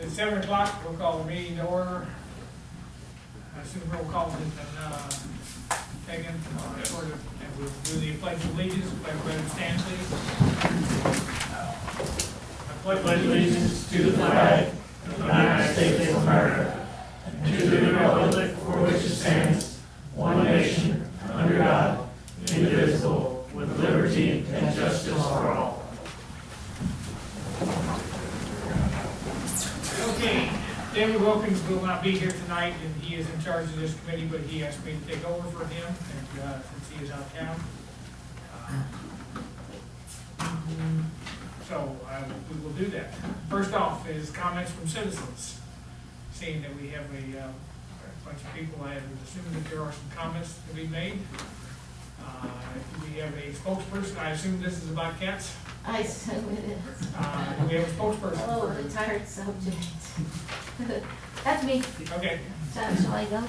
It's 7 o'clock, we'll call the meeting to order. I assume roll call has been taken, and we'll do the pledge of allegiance. Everybody stand, please. I pledge allegiance to the flag of the United States of America, and to the republic for which it stands, one nation, under God, indivisible, with liberty and justice for all. Okay, David Wilkins will not be here tonight, and he is in charge of this committee, but he asked me to take over for him, and since he is out of town. So we will do that. First off is comments from citizens. Seeing that we have a bunch of people, I would assume that there are some comments to be made. We have a spokesperson. I assume this is about cats. I assume it is. Do we have a spokesperson? Oh, the tired subject. That's me. Okay. Shall I go? Yeah.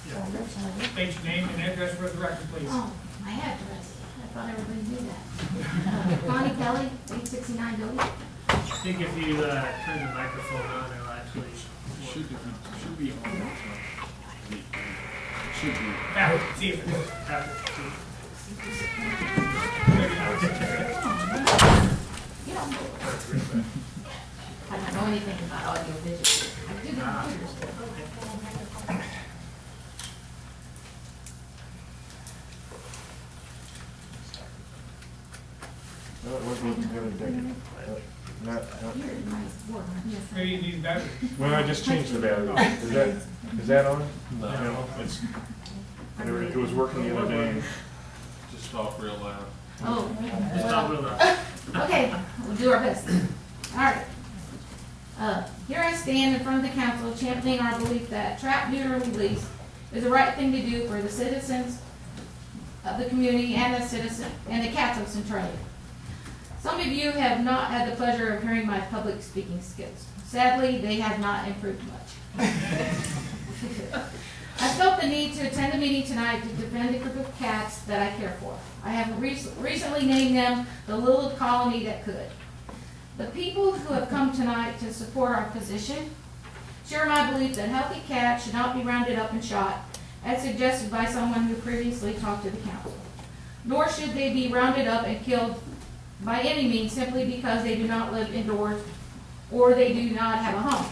Shall I go? State your name and address for the record, please. Oh, my address. I thought everybody knew that. Connie Kelly, 869 Dodie. I think if you turn the microphone on, it'll actually Should be on. It should be. See if it is. You don't know. I don't know anything about audio visual. I do the computers. Here is my work. Yes, I- Maybe you need batteries. Well, I just changed the battery. Is that on? No. It's, it was working the other day. Just talk real loud. Oh, just well, talk real loud. okay, we'll do our best. All right. Here I stand in front of the council championing our belief that trap, neuter, and release is the right thing to do for the citizens of the community and the cats of Centralia. Some of you have not had the pleasure of hearing my public speaking skills. Sadly, they have not improved much. I felt the need to attend the meeting tonight to defend a group of cats that I care for. I have recently named them the little colony that could. The people who have come tonight to support our position share my belief that healthy cats should not be rounded up and shot, as suggested by someone who previously talked to the council. Nor should they be rounded up and killed by any means simply because they do not live indoors or they do not have a home.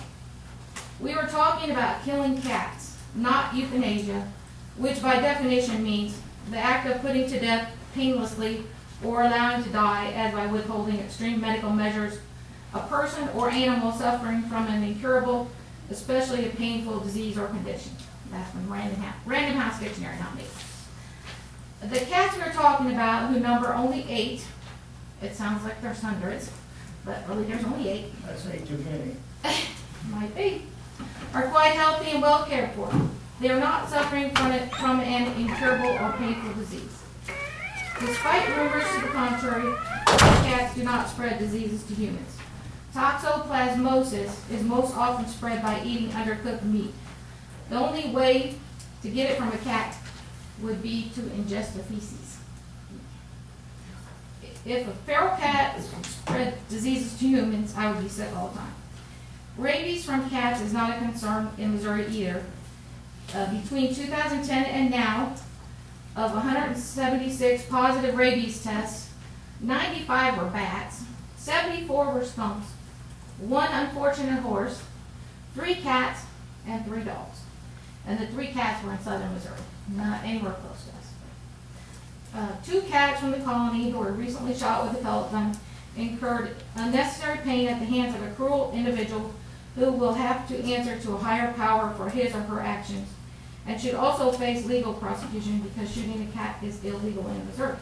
We were talking about killing cats, not euthanasia, which by definition means the act of putting to death painlessly or allowing to die, as by withholding extreme medical measures, a person or animal suffering from an incurable, especially a painful disease or condition. That's from Random House Dictionary, not me. The cats we're talking about, who number only 8, it sounds like there's hundreds, but really there's only 8. That's way too many. Might be, are quite healthy and well cared for. They are not suffering from an incurable or painful disease. Despite rumors to the contrary, cats do not spread diseases to humans. Toxoplasmosis is most often spread by eating undercooked meat. The only way to get it from a cat would be to ingest the feces. If a feral cat spread diseases to humans, I would be sick all the time. Rabies from cats is not a concern in Missouri either. Between 2010 and now, of 176 positive rabies tests, 95 were bats, 74 were skunks, 1 unfortunate horse, 3 cats, and 3 dogs. And the 3 cats were in southern Missouri, not anywhere close to us. 2 cats from the colony who were recently shot with a pellet gun incurred unnecessary pain at the hands of a cruel individual who will have to answer to a higher power for his or her actions, and should also face legal prosecution because shooting a cat is illegal in Missouri.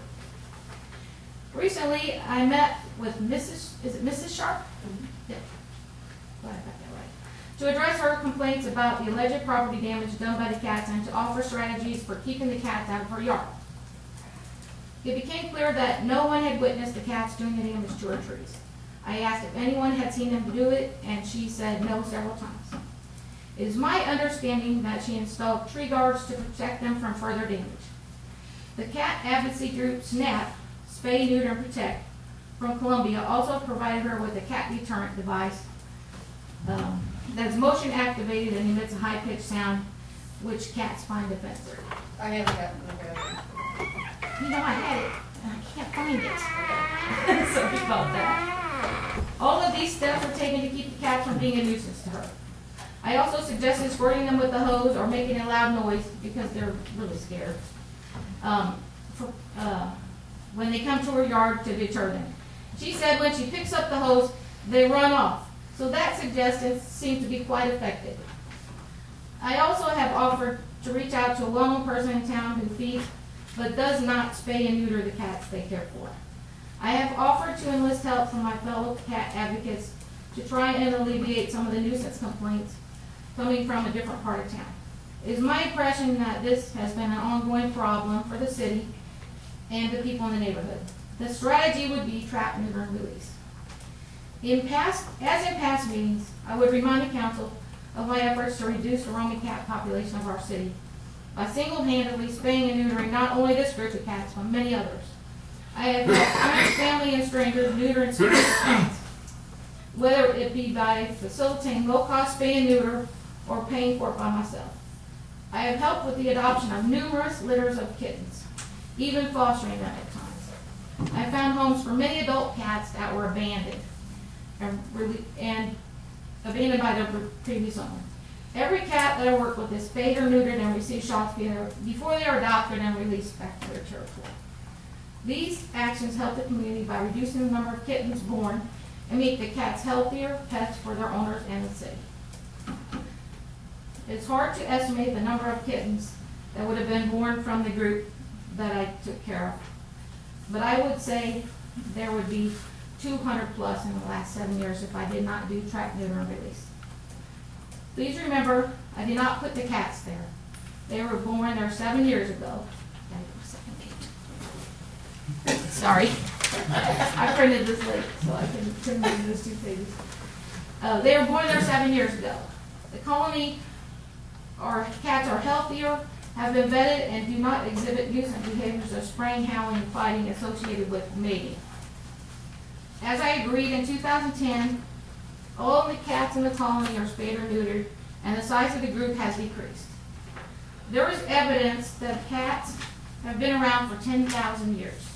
Recently, I met with Mrs. Sharp? Yeah. Glad I got that right. To address her complaints about the alleged property damage done by the cats and to offer strategies for keeping the cats out of her yard. It became clear that no one had witnessed the cats doing the damage to her trees. I asked if anyone had seen them do it, and she said no several times. It is my understanding that she installed tree guards to protect them from further damage. The cat advocacy group SNAP, Spay, Neuter, and Protect, from Columbia also provided her with a cat deterrent device that is motion activated and emits a high-pitched sound which cats find offensive. I have that one, You know, I had it, and I can't find it. Sorry about that. All of these steps are taken to keep the cats from being a nuisance to her. I also suggested squirting them with the hose or making a loud noise because they're really scared. When they come to her yard to deter them. She said when she picks up the hose, they run off. So that suggestion seemed to be quite effective. I also have offered to reach out to a well-known person in town who feeds but does not spay and neuter the cats they care for. I have offered to enlist help from my fellow cat advocates to try and alleviate some of the nuisance complaints coming from a different part of town. It is my impression that this has been an ongoing problem for the city and the people in the neighborhood. The strategy would be trap, neuter, and release. As in past meetings, I would remind the council of my efforts to reduce the roaming cat population of our city by single-handedly spaying and neutering not only this group of cats, but many others. I have helped friends, family, and strangers neuter and spay cats, whether it be by facilitating low-cost spay and neuter or paying for it by myself. I have helped with the adoption of numerous litters of kittens, even fostering them at times. I found homes for many adult cats that were abandoned and abandoned by their previous owner. Every cat that I work with is spayed or neutered and receives shots before they are adopted and released back to their territory. These actions help the community by reducing the number of kittens born and make the cats healthier pets for their owners and the city. It's hard to estimate the number of kittens that would have been born from the group that I took care of, but I would say there would be 200 plus in the last 7 years if I did not do trap, neuter, and release. Please remember, I did not put the cats there. They were born there 7 years ago. Sorry. I printed this late, so I couldn't read those 2 pages. They were born there 7 years ago. The colony, our cats are healthier, have been vetted, and do not exhibit nuisance behaviors of spraying, howling, and fighting associated with mating. As I agreed in 2010, all of the cats in the colony are spayed or neutered, and the size of the group has decreased. There is evidence that cats have been around for 10,000 years.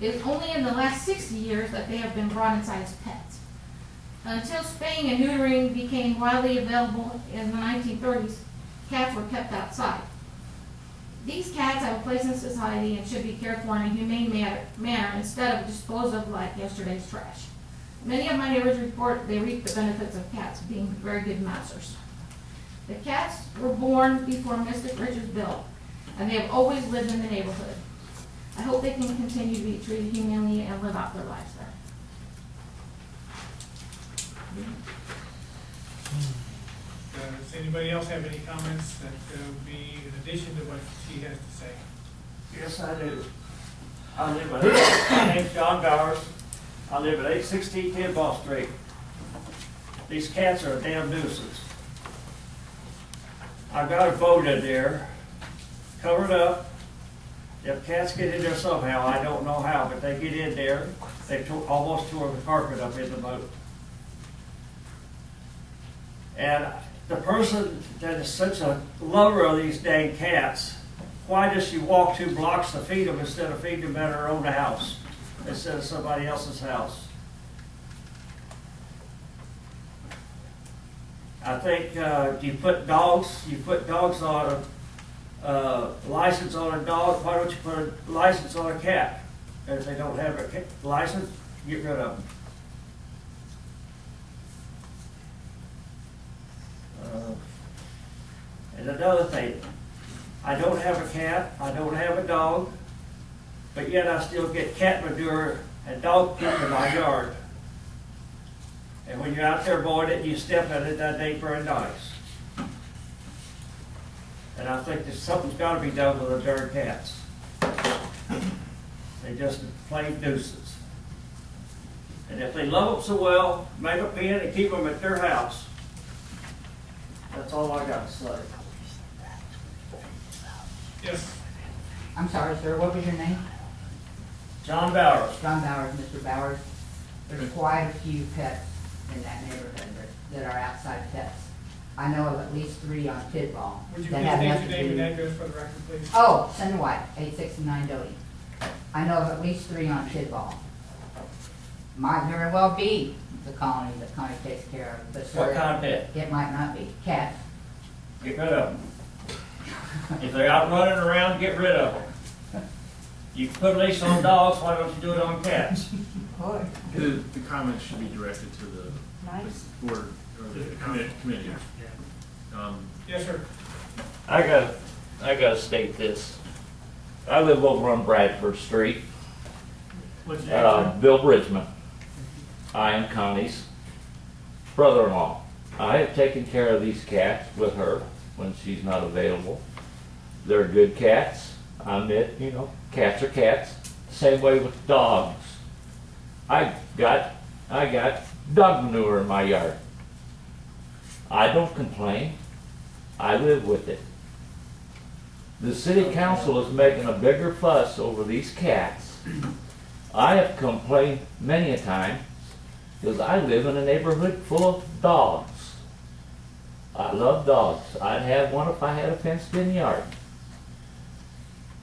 It is only in the last 60 years that they have been brought inside as pets. Until spaying and neutering became widely available in the 1930s, cats were kept outside. These cats have a place in society and should be cared for in a humane manner instead of disposed of like yesterday's trash. Many of my neighbors report they reap the benefits of cats being very good masters. The cats were born before Mystic Ridge was built, and they have always lived in the neighborhood. I hope they can continue to be treated humanely and live out their lives there. Does anybody else have any comments that would be in addition to what she has to say? Yes, I do. My name's John Bowers. I live at 816 Kimball Street. These cats are a damn nuisance. I've got a boat in there, covered up. If cats get in there somehow, I don't know how, but they get in there. They almost tore the carpet up in the boat. And the person that is such a lover of these dang cats, why does she walk 2 blocks to feed them instead of feeding them at her own house, instead of somebody else's house? I think you put dogs on a license on a dog. Why don't you put a license on a cat? And if they don't have a license, get rid of them. And another thing, I don't have a cat, I don't have a dog, but yet I still get cat manure and dog poop in my yard. And when you're out there mowing it and you step in it, that ain't very nice. And I think that something's got to be done with the darn cats. They just plain nuisance. And if they love them so well, make a pen and keep them at their house. That's all I got to say. Yes. I'm sorry, sir, what was your name? John Bowers. John Bowers, Mr. Bowers. There's quite a few pets in that neighborhood, but that are outside pets. I know of at least 3 on Tidball. Would you that please have state your nothing to name and do- address for the record, please? Oh, Cinder White, 869 Doty. I know of at least 3 on Tidball. Might very well be the colony that Connie takes care of, but What sir, kind of pet? it might not be. Cat. Get rid of them. If they're out running around, get rid of them. You can put a leash on dogs, why don't you do it on cats? The comments should be directed to the board or the committee. Yes, sir. I gotta state this. I live over on Bradford Street. What's that? Bill Bridgman. I am Connie's brother-in-law. I have taken care of these cats with her when she's not available. They're good cats. I admit, cats are cats. Same way with dogs. I got dog manure in my yard. I don't complain. I live with it. The city council is making a bigger fuss over these cats. I have complained many a time because I live in a neighborhood full of dogs. I love dogs. I'd have one if I had a fenced-in yard.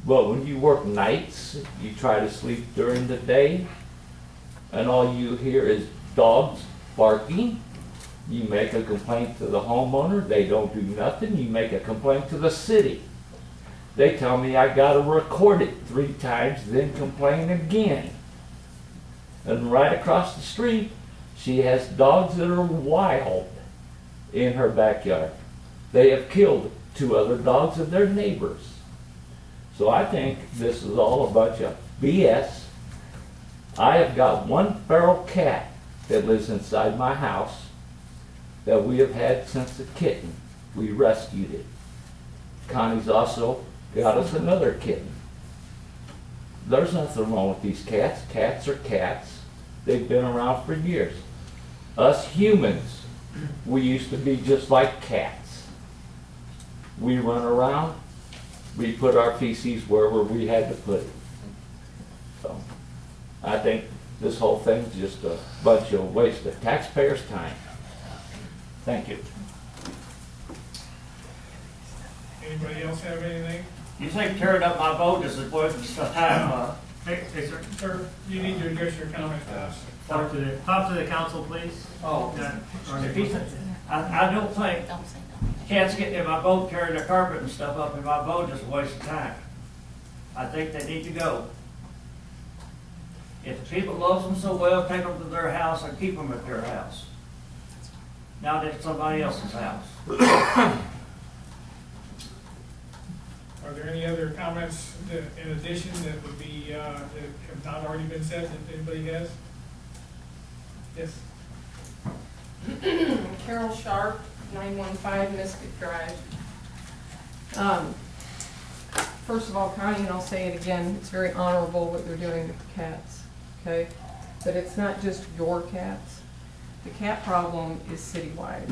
But when you work nights, you try to sleep during the day, and all you hear is dogs barking. You make a complaint to the homeowner, they don't do nothing. You make a complaint to the city. They tell me I gotta record it 3 times, then complain again. And right across the street, she has dogs that are wild in her backyard. They have killed 2 other dogs of their neighbors. So I think this is all a bunch of BS. I have got 1 feral cat that lives inside my house that we have had since a kitten. We rescued it. Connie's also got us another kitten. There's nothing wrong with these cats. Cats are cats. They've been around for years. Us humans, we used to be just like cats. We run around, we put our feces wherever we had to put it. So, I think this whole thing's just a bunch of waste of taxpayers' time. Thank you. Anybody else have anything? You think tearing up my boat is a waste of time, huh? Hey, sir, Sir, you need to address your comments to us. talk to the council, please. Oh. Yeah. If he's, I don't think Don't say no. cats getting in my boat, tearing the carpet and stuff up in my boat is a waste of time. I think they need to go. If the people love them so well, take them to their house and keep them at their house. Not at somebody else's house. Are there any other comments in addition that would be, that have not already been said, that anybody has? Yes. Carol Sharp, 915 Mystic Drive. First of all, Connie, and I'll say it again, it's very honorable what you're doing with the cats, okay? But it's not just your cats. The cat problem is citywide,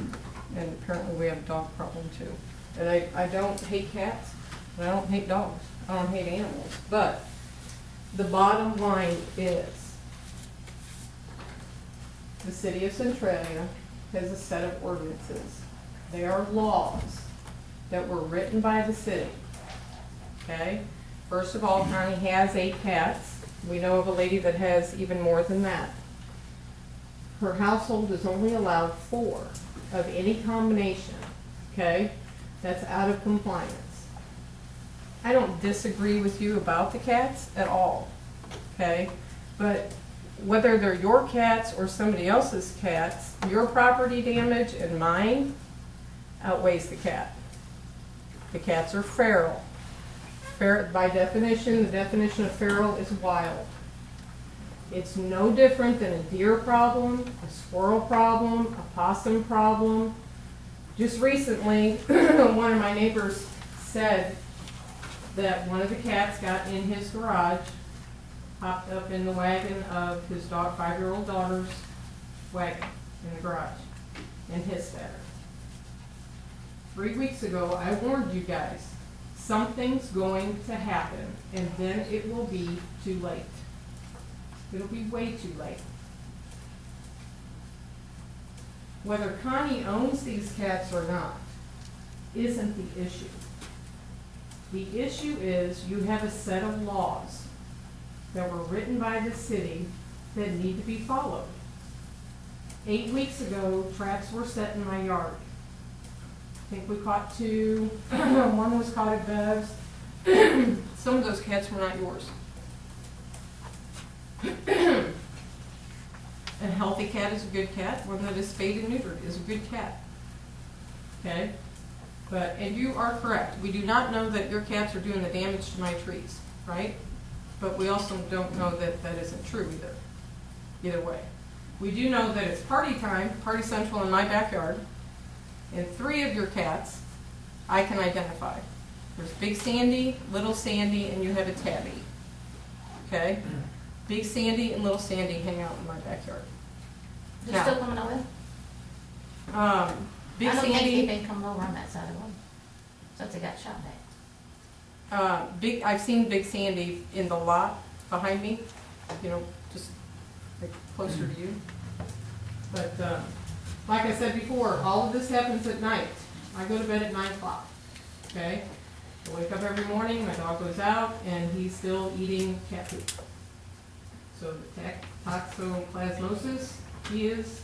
and apparently we have a dog problem too. And I don't hate cats, and I don't hate dogs, I don't hate animals, but the bottom line is the city of Centralia has a set of ordinances. They are laws that were written by the city, okay? First of all, Connie has 8 cats. We know of a lady that has even more than that. Her household is only allowed 4 of any combination, okay? That's out of compliance. I don't disagree with you about the cats at all, okay? But whether they're your cats or somebody else's cats, your property damage and mine outweighs the cat. The cats are feral. By definition, the definition of feral is wild. It's no different than a deer problem, a squirrel problem, a possum problem. Just recently, one of my neighbors said that one of the cats got in his garage, hopped up in the wagon of his 5-year-old daughter's wagon in the garage, and hissed at her. 3 weeks ago, I warned you guys, something's going to happen, and then it will be too late. It'll be way too late. whether Connie owns these cats or not isn't the issue. The issue is you have a set of laws that were written by the city that need to be followed. 8 weeks ago, traps were set in my yard. I think we caught 2, one was caught at Bev's. Some of those cats were not yours. A healthy cat is a good cat, one that is spayed and neutered is a good cat. Okay? And you are correct, we do not know that your cats are doing the damage to my trees, right? But we also don't know that that isn't true either way. We do know that it's party time, party central in my backyard, and 3 of your cats I can identify. There's Big Sandy, Little Sandy, and you have a tabby. Okay? Big Sandy and Little Sandy hang out in my backyard. They're still coming over? Big I don't think Sandy. they've been coming over on that side of them since they got shot at. I've seen Big Sandy in the lot behind me, just like closer to you. But like I said before, all of this happens at night. I go to bed at 9 o'clock. Okay? I wake up every morning, my dog goes out, and he's still eating cat food. So the toxoplasmosis, he is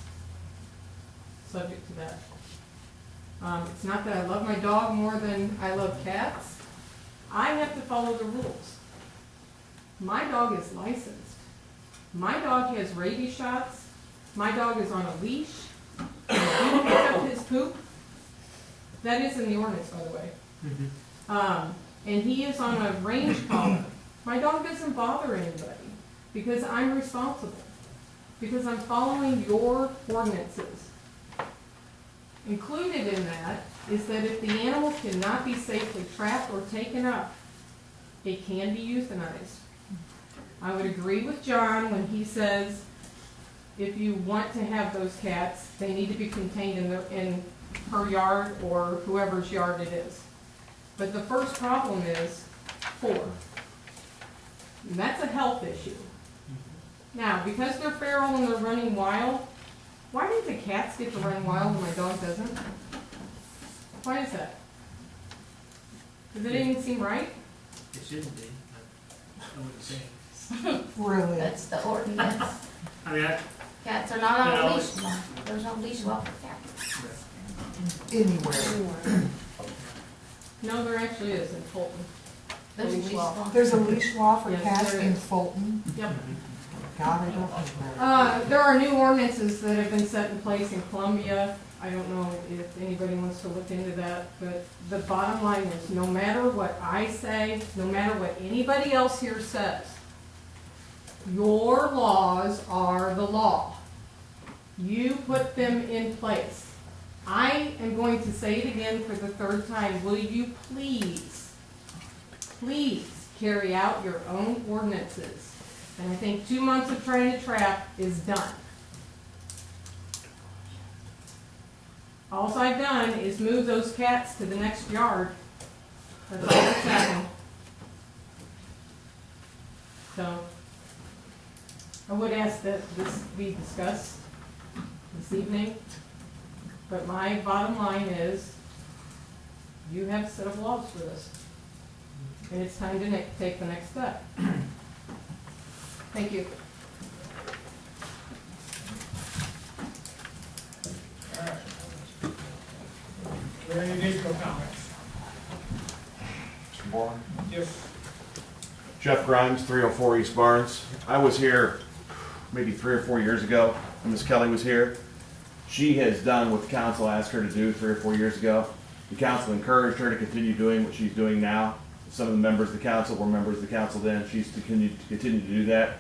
subject to that. It's not that I love my dog more than I love cats. I have to follow the rules. My dog is licensed. My dog has rabies shots. My dog is on a leash. If you pick up his poop, that is in the ordinance, by the way. And he is on a range collar. My dog doesn't bother anybody because I'm responsible. Because I'm following your ordinances. Included in that is that if the animal cannot be safely trapped or taken up, it can be euthanized. I would agree with John when he says if you want to have those cats, they need to be contained in her yard or whoever's yard it is. But the first problem is 4. And that's a health issue. Now, because they're feral and they're running wild, why do the cats get to run wild and my dog doesn't? Why is that? Does it even seem right? It shouldn't be. I wouldn't say. Really? That's the ordinance. I mean, Cats are not on You a know, leash now. There's no leash law for cats. Anywhere. No, there actually is in Fulton. There's a Leash leash law. law. There's a leash law for Yes, cats there in is. Fulton. Yep. God, I don't know that. There are new ordinances that have been set in place in Columbia. I don't know if anybody wants to look into that, but the bottom line is no matter what I say, no matter what anybody else here says, your laws are the law. You put them in place. I am going to say it again for the 3rd time. Will you please carry out your own ordinances? And I think 2 months of trying to trap is done. All I've done is move those cats to the next yard. That's all that's happened. So, I would ask that this be discussed this evening, but my bottom line is, you have a set of laws for this. And it's time to take the next step. Thank you. All right. Are there any additional comments? Mr. Bourne? Yes. Jeff Grimes, 304 East Barnes. I was here maybe 3 or 4 years ago when Miss Kelly was here. She has done what the council asked her to do 3 or 4 years ago. The council encouraged her to continue doing what she's doing now. Some of the members of the council were members of the council then. She's continued to do that.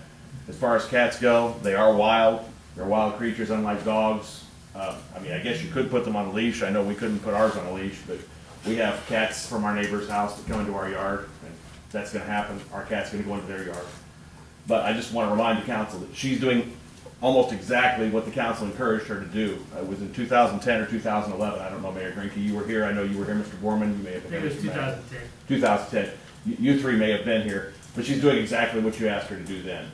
As far as cats go, they are wild. They're wild creatures, unlike dogs. I guess you could put them on a leash. I know we couldn't put ours on a leash, but we have cats from our neighbor's house that come into our yard, and that's going to happen. Our cat's going to go into their yard. But I just want to remind the council that she's doing almost exactly what the council encouraged her to do. It was in 2010 or 2011. I don't know, Mayor Grinke, you were here. I know you were here, Mr. Borman. You may have I been think here. it was 2010. 2010. You 3 may have been here, but she's doing exactly what you asked her to do then.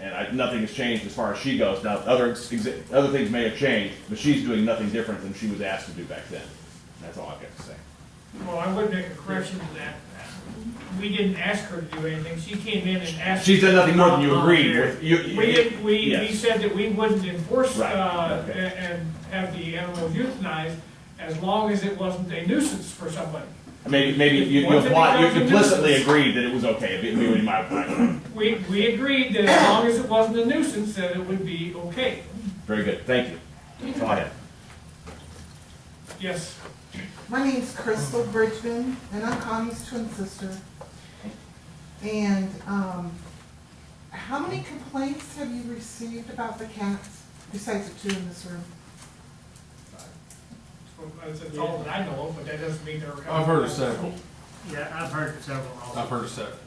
And nothing has changed as far as she goes. Now, other things may have changed, but she's doing nothing different than she was asked to do back then. That's all I've got to say. Well, I would make a correction to that. We didn't ask her to do anything. She came in and asked. She's done nothing more than you agreed with. We Yes. said that we wouldn't enforce, Right, okay. and have the animals euthanized as long as it wasn't a nuisance for somebody. Maybe you Once it becomes a implicitly nuisance. agreed that it was okay. It would be my opinion. We agreed that as long as it wasn't a nuisance, that it would be okay. Very good. Thank you. That's all I have. Yes. My name's Crystal Bridgman, and I'm Connie's twin sister. And, how many complaints have you received about the cats, besides the two in this room? That's all that I know of, but that doesn't mean they're. I've heard of several. Yeah, I've heard several also. I've heard of several.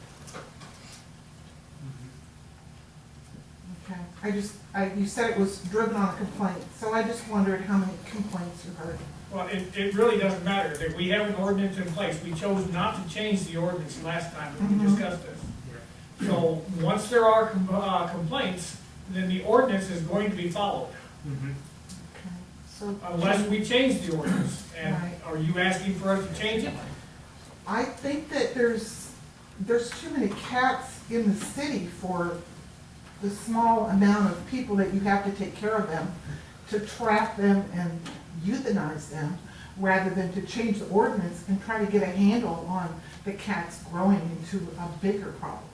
Okay, you said it was driven on a complaint, so I just wondered how many complaints you heard. Well, it really doesn't matter, that we have an ordinance in place. We chose not to change the ordinance last time when we discussed this. So, once there are complaints, then the ordinance is going to be followed, Mhm. Okay, so. unless we change the ordinance. And Right. are you asking for us to change it? I think that there's too many cats in the city for the small amount of people that you have to take care of them, to trap them and euthanize them, rather than to change the ordinance and try to get a handle on the cats growing into a bigger problem.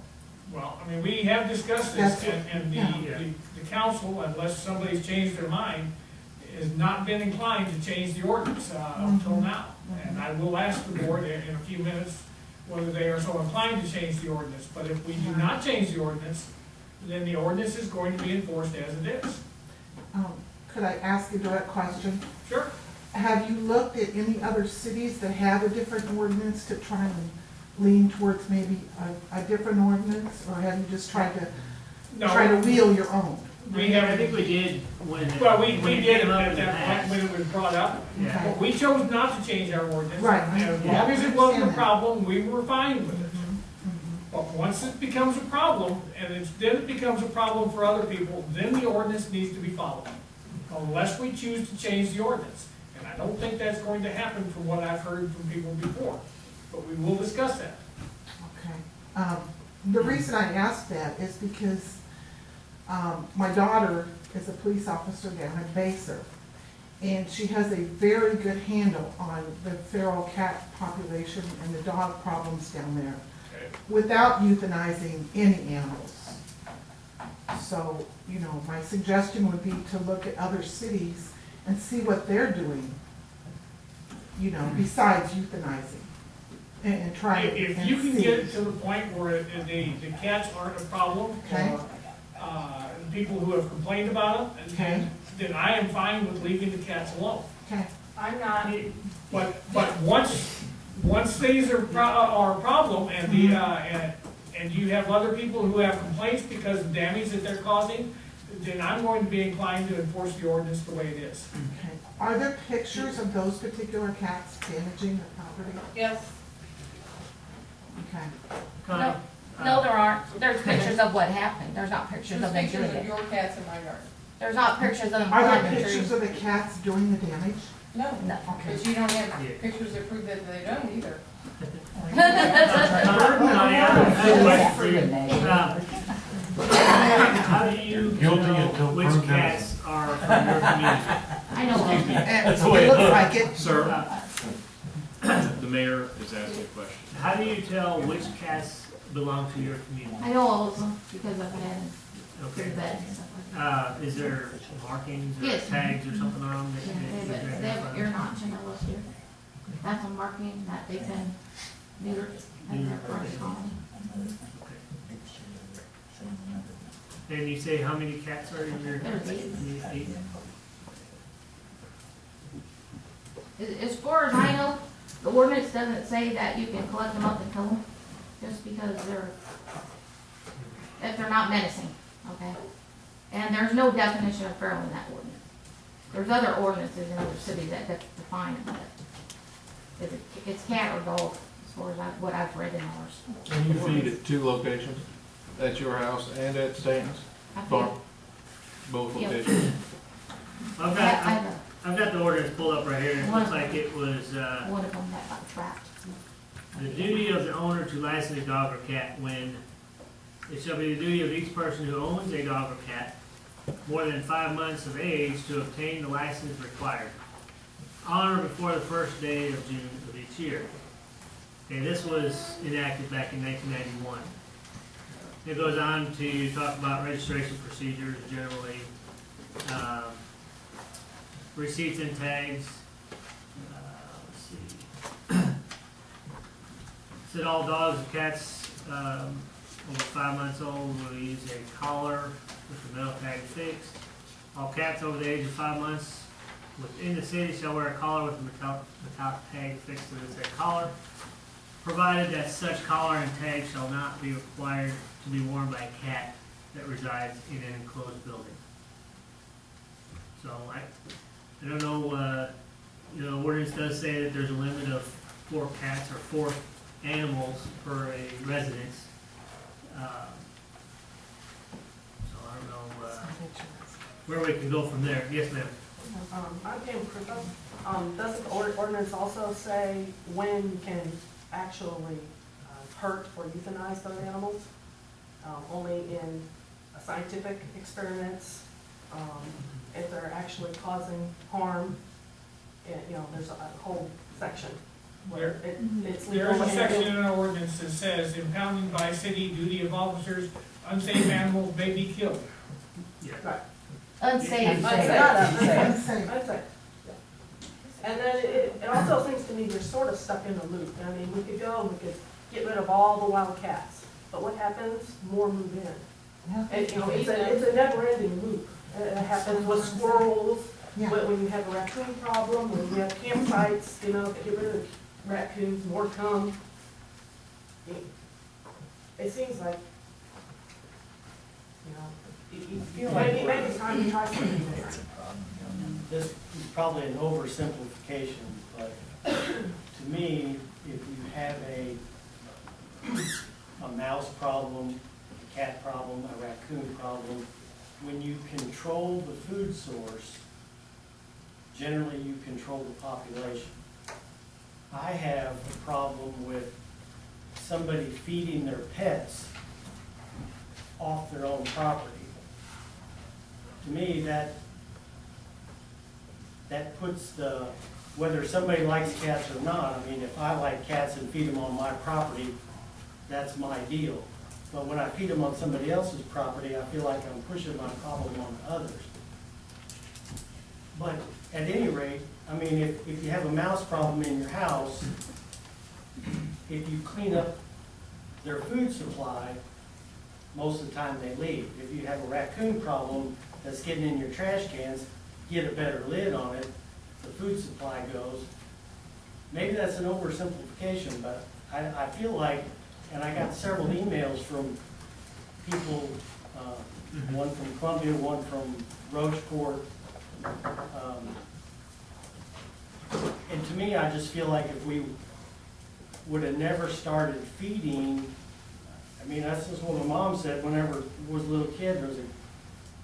Well, I mean, we have discussed That's this, it, and yeah. the council, unless somebody's changed their mind, has not been inclined to change the ordinance until now. And I will ask the board in a few minutes whether they are so inclined to change the ordinance. But if we do not change the ordinance, then the ordinance is going to be enforced as it is. Could I ask a direct question? Sure. Have you looked at any other cities that have a different ordinance to try and lean towards maybe a different ordinance? Or have you just tried to No, wheel your own? we I have, think we did when. well, we when it did it came up at in the that past. point when it was brought up. Yeah. But we chose not to change our ordinance. Right. And as Yeah, long as I it wasn't a understand that. problem, we were fine with it. But once it becomes a problem, and then it becomes a problem for other people, then the ordinance needs to be followed. Unless we choose to change the ordinance. And I don't think that's going to happen from what I've heard from people before. But we will discuss that. Okay. The reason I asked that is because my daughter is a police officer down in Baser, and she has a very good handle on the feral cat population and the dog problems down there, Okay. without euthanizing any animals. So, my suggestion would be to look at other cities and see what they're doing, besides euthanizing, and try and If you can see. get it to the point where the cats aren't a problem, Okay. or people who have complained about it, Okay. then I am fine with leaving the cats alone. Okay, I'm not. But once these are a problem, and and you have other people who have complaints because of damage that they're causing, then I'm going to be inclined to enforce the ordinance the way it is. okay. Are there pictures of those particular cats damaging the property? Yes. Okay. Connie, No, there aren't. There's pictures of what happened. There's not pictures of them doing it. your cats in my yard. There's not pictures of them Are there climbing pictures trees. of the cats doing the damage? No, No. Okay. but you don't have Yeah. pictures that prove that they don't either. Connie, I have a question for you. How do you Guilty know until which proven cats are from your community? I know of. It the way it looks like it. Sir, the mayor is asking a question. How do you tell which cats belong to your community? I know all of them because I've had Okay. good beds and stuff like that. Is there markings or Yes. tags or something on them? Yeah, they have an ear notch in their list here. That's a marking that they've been neutered in their first colony. And you say how many cats are in your? There's 8. Eight? As far as I know, the ordinance doesn't say that you can collect them up and kill them, just because if they're not menacing, okay? And there's no definition of feral in that ordinance. There's other ordinances in other cities that define it, but it's cat or dog, as far as what I've read in ours. And you feed at 2 locations, at your house and at Stanton's? I Farm. feel- Both Yeah. locations. I've I got, have I've got the ordinance pulled up right here, it looks like it was, one of them that got trapped. the duty of the owner to license a dog or cat when it shall be the duty of each person who owns a dog or cat more than 5 months of age to obtain the license required on or before the first day of June of each year. Okay, this was enacted back in 1991. It goes on to talk about registration procedures generally, receipts and tags. Let's see. Said all dogs and cats over 5 months old will use a collar with the metal tag fixed. All cats over the age of 5 months within the city shall wear a collar with a metallic tag fixed to the said collar, provided that such collar and tag shall not be required to be worn by a cat that resides in an enclosed building. So I don't know, ordinance does say that there's a limit of 4 cats or 4 animals per a residence. So I don't know, where we can go from there. Yes, ma'am. I'm Pam Krupa. Doesn't the ordinance also say when you can actually hurt or euthanize those animals? Only in scientific experiments, if they're actually causing harm, there's a whole section where it's legal. There is a section in our ordinance that says impounding by city, duty of officers, unsafe animals may be killed. Yeah. Right. Unsafe. Not Unsafe. unsafe. And then it also seems to me you're sort of stuck in a loop. I mean, we could get rid of all the wild cats, but what happens? More move in. Yeah. And, it's a never-ending loop. It happens with squirrels, Yeah. when you have a raccoon problem, when you have campsites, get rid of raccoons, more come. It seems like, you feel like maybe it's time to try something different. This is probably an oversimplification, but to me, if you have a mouse problem, a cat problem, a raccoon problem, when you control the food source, generally you control the population. I have a problem with somebody feeding their pets off their own property. To me, that puts whether somebody likes cats or not, I mean, if I like cats and feed them on my property, that's my deal. But when I feed them on somebody else's property, I feel like I'm pushing my problem on others. But at any rate, I mean, if you have a mouse problem in your house, if you clean up their food supply, most of the time they leave. If you have a raccoon problem that's getting in your trash cans, get a better lid on it, the food supply goes. Maybe that's an oversimplification, but I feel like, and I got several emails from people, one from Columbia, one from Rocheport. And to me, I just feel like if we would have never started feeding, I mean, that's just what my mom said whenever I was a little kid, there was a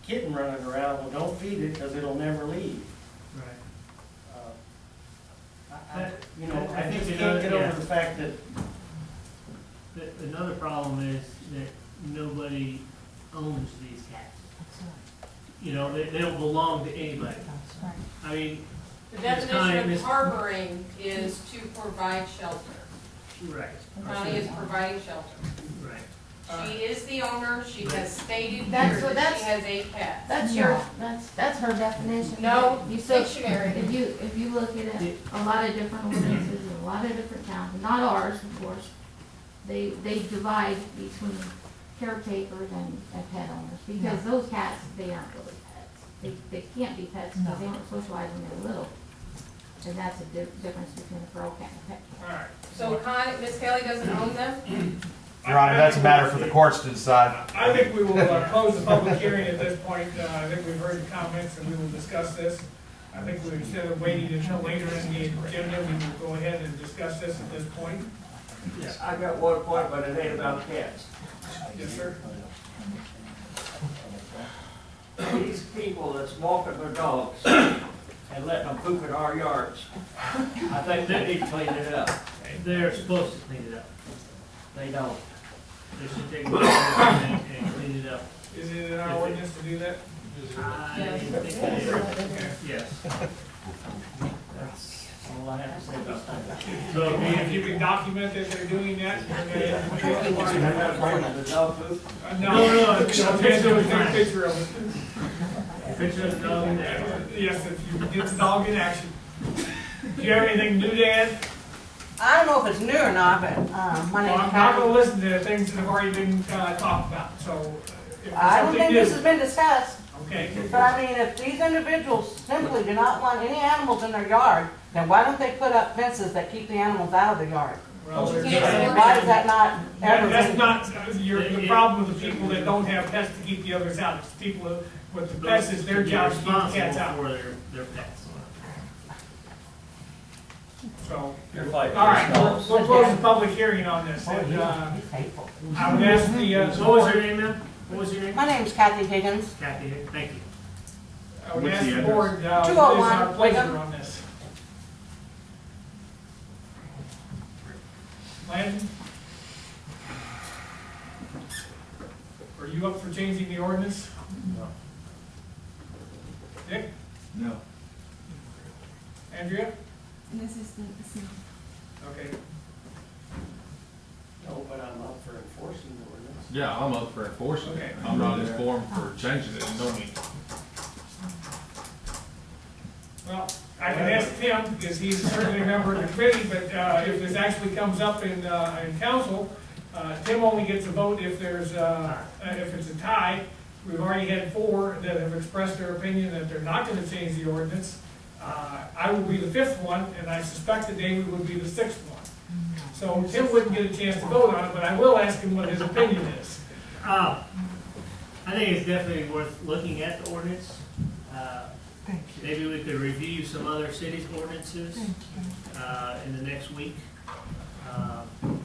kitten running around, well, don't feed it because it'll never leave. Right. I just can't get over the fact that Another problem is that nobody owns these cats. They don't belong to anybody. I mean, The Ms. Connie, definition Ms. of harboring is to provide shelter. right, Connie is providing shelter. right. She is the owner, she has stated That's here what- that she that's- has a cat. That's her definition. No, You so, dictionary. if you look at it, a lot of different ordinances in a lot of different towns, not ours, of course, they divide between caretakers and pet owners, because those cats, they aren't really pets. They can't be pets because they weren't socialized when they were little. And that's the difference between a feral cat and a pet cat. All right. So Connie, Miss Kelly doesn't own them? Your Honor, that's a matter for the courts to decide. I think we will close the public hearing at this point. I think we've heard the comments and we will discuss this. I think we, instead of waiting until later in the agenda, we will go ahead and discuss this at this point. Yeah, I got one point, but it ain't about cats. Yes, sir. these people that's walking their dogs and letting them poop in our yards, I think they need to clean it up. They're supposed to clean it up. They don't. They should take it and clean it up. Is it in our ordinance to do that? I think it is. Okay. Yes. That's all I have to say about that. So If you can document that they're doing that, The dog poop? no, take a picture of it. picture of the dog in there. Yes, if you get the dog in action. Do you have anything new, Dan? I don't know if it's new or not, but, my Well, name's I'm not Patty. gonna listen to things that have already been, talked about, so. If there's I don't something think new- this has been discussed, Okay, but I mean, if these individuals simply do not want any animals in their yard, then why don't they put up fences that keep the animals out of the yard? well, there's. Why is that not ever That's been? not, the problem with the people that don't have pets to keep the others out. It's people with the pets, it's their job to keep the cats Responsible out. for their pets. So, You're fighting. all right, we'll close the public hearing on this. Oh, And, he's hateful. I would ask the, What was your name, ma'am? What was your name? My name's Kathy Higgins. Kathy, thank you. I would What's ask the the address? board, what is our 201 pleasure Wickham. on this? Landon? Are you up for changing the ordinance? No. Dick? No. Andrea? This is the same. Okay. No, but I'm up for enforcing the ordinance. Yeah, I'm up for enforcing Okay. it. I'm not informed for changing it, no means. Well, I can ask Tim, because he's certainly a member of the committee, but if this actually comes up in council, Tim only gets a vote if there's, if it's a tie. We've already had 4 that have expressed their opinion that they're not gonna change the ordinance. I will be the 5th one, and I suspect that David would be the 6th one. So Tim wouldn't get a chance to vote on it, but I will ask him what his opinion is. I think it's definitely worth looking at the ordinance. Thank you. Maybe we could review some other cities' ordinances Thank you. in the next week. And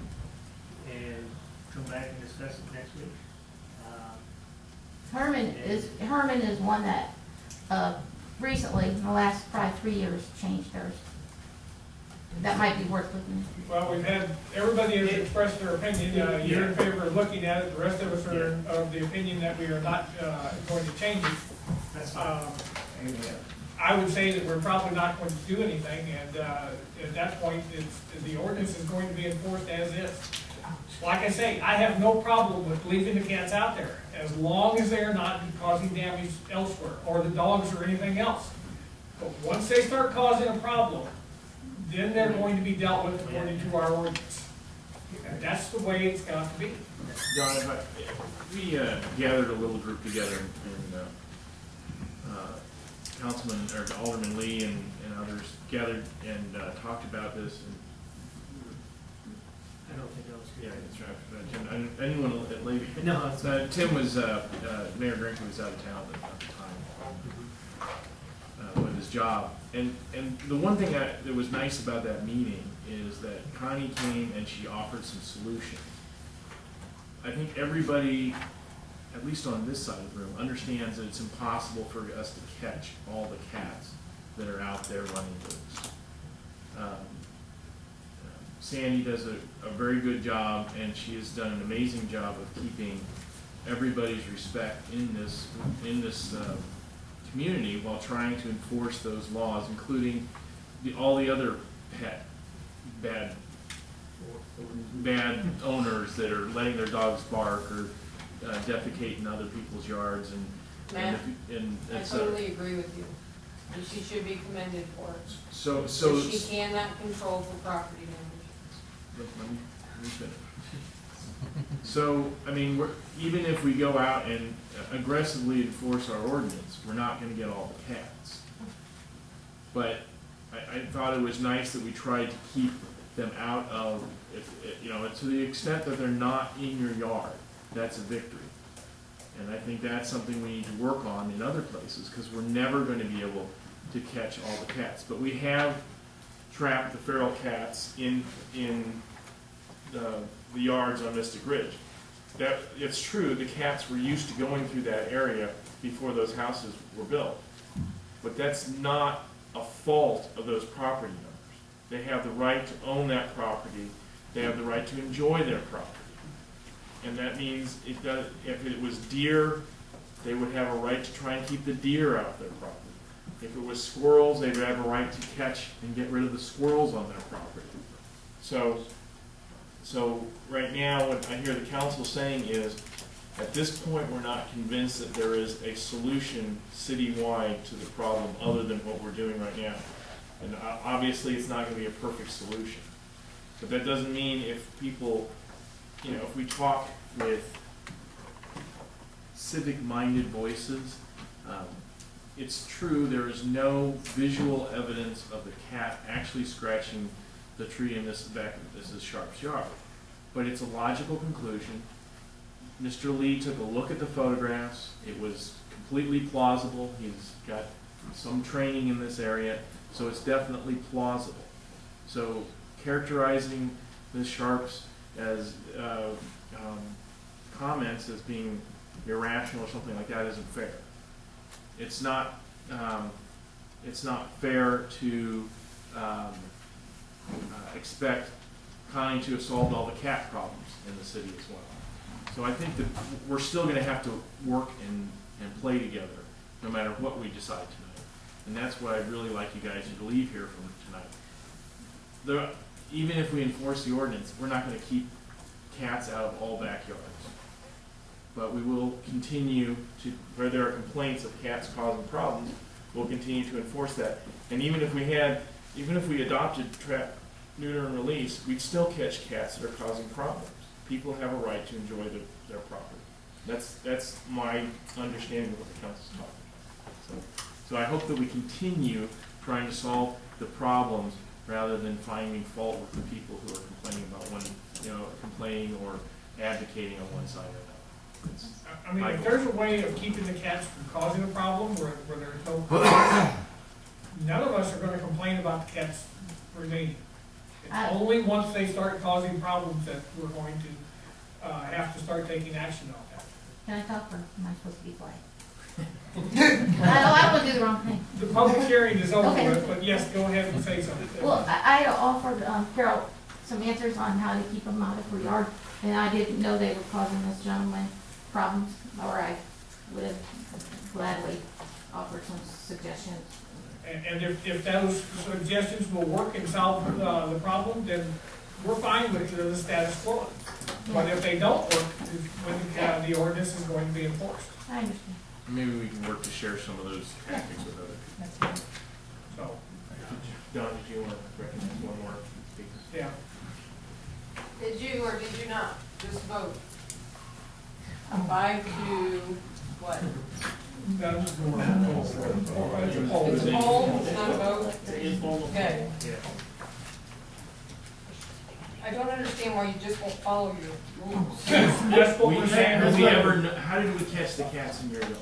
come back and discuss it next week. Herman is one that, recently, in the last probably 3 years, changed theirs. That might be worth looking at. Well, we've had, everybody has expressed their opinion, you're in favor of looking at it, the rest of us are of the opinion that we are not, going to change it. That's fine. I would say that we're probably not going to do anything, and, at that point, the ordinance is going to be enforced as is. Like I say, I have no problem with leaving the cats out there, as long as they're not causing damage elsewhere, or the dogs or anything else. But once they start causing a problem, then they're going to be dealt with according to our ordinance. And that's the way it's got to be. John, we gathered a little group together, and Councilman, or Alderman Lee and others gathered and talked about this, and I don't think that was yeah, good. that's right. And anyone at Levy? No, it's Tim was, Mayor Grinke was out of town at the time with his job. And the one thing that was nice about that meeting is that Connie came and she offered some solutions. I think everybody, at least on this side of the room, understands that it's impossible for us to catch all the cats that are out there running loose. Sandy does a very good job, and she has done an amazing job of keeping everybody's respect in this community while trying to enforce those laws, including all the other bad owners that are letting their dogs bark or defecate in other people's yards Matt, and I et cetera. totally agree with you, and she should be commended for it. So But she cannot control for property damage. let me finish. So, I mean, even if we go out and aggressively enforce our ordinance, we're not gonna get all the cats. But I thought it was nice that we tried to keep them out of, to the extent that they're not in your yard, that's a victory. And I think that's something we need to work on in other places, because we're never gonna be able to catch all the cats. But we have trapped the feral cats in the yards on Mystic Ridge. that, it's true, the cats were used to going through that area before those houses were built. But that's not a fault of those property owners. They have the right to own that property. They have the right to enjoy their property. And that means if it was deer, they would have a right to try and keep the deer out of their property. If it was squirrels, they would have a right to catch and get rid of the squirrels on their property. So right now, what I hear the council saying is, at this point, we're not convinced that there is a solution citywide to the problem other than what we're doing right now. And obviously, it's not going to be a perfect solution. But that doesn't mean if people, if we talk with civic-minded voices, it's true there is no visual evidence of the cat actually scratching the tree in this is Sharp's yard. But it's a logical conclusion. Mr. Lee took a look at the photographs. It was completely plausible. He's got some training in this area, so it's definitely plausible. So characterizing Ms. Sharp's as comments as being irrational or something like that isn't fair. It's not fair to expect Connie to have solved all the cat problems in the city as well. So I think that we're still going to have to work and play together no matter what we decide tonight. And that's what I'd really like you guys to leave here from tonight. Even if we enforce the ordinance, we're not going to keep cats out of all backyards. But we will continue to, where there are complaints of cats causing problems, we'll continue to enforce that. And even if we adopted trap, neuter, and release, we'd still catch cats that are causing problems. People have a right to enjoy their property. That's my understanding of what the council's talking about. So I hope that we continue trying to solve the problems rather than finding fault with the people who are complaining or advocating on one side or another. I mean, if there's a way of keeping the cats from causing a problem where there's no, none of us are going to complain about the cats remaining. It's only once they start causing problems that we're going to have to start taking action on that. Can I talk or am I supposed to be quiet? I don't want to do the wrong thing. The public hearing is over Okay. with, but yes, go ahead and say something. Well, I offered Carol some answers on how to keep them out of her yard, and I didn't know they were causing this gentleman problems, or I would have gladly offered some suggestions. And if those suggestions will work and solve the problem, then we're fine with the status quo. But if they don't work, when the ordinance is going to be enforced. I understand. Maybe we can work to share some of those tactics with other people. So, Don, did you want to recognize one more speaker? yeah. Did you or did you not just vote? 5 to what? That was more. It's a poll, it's not a vote? It's an informal. Okay. Yeah. I don't understand why you just won't follow your rules. That's what we're saying. How did we catch the cats in your yard?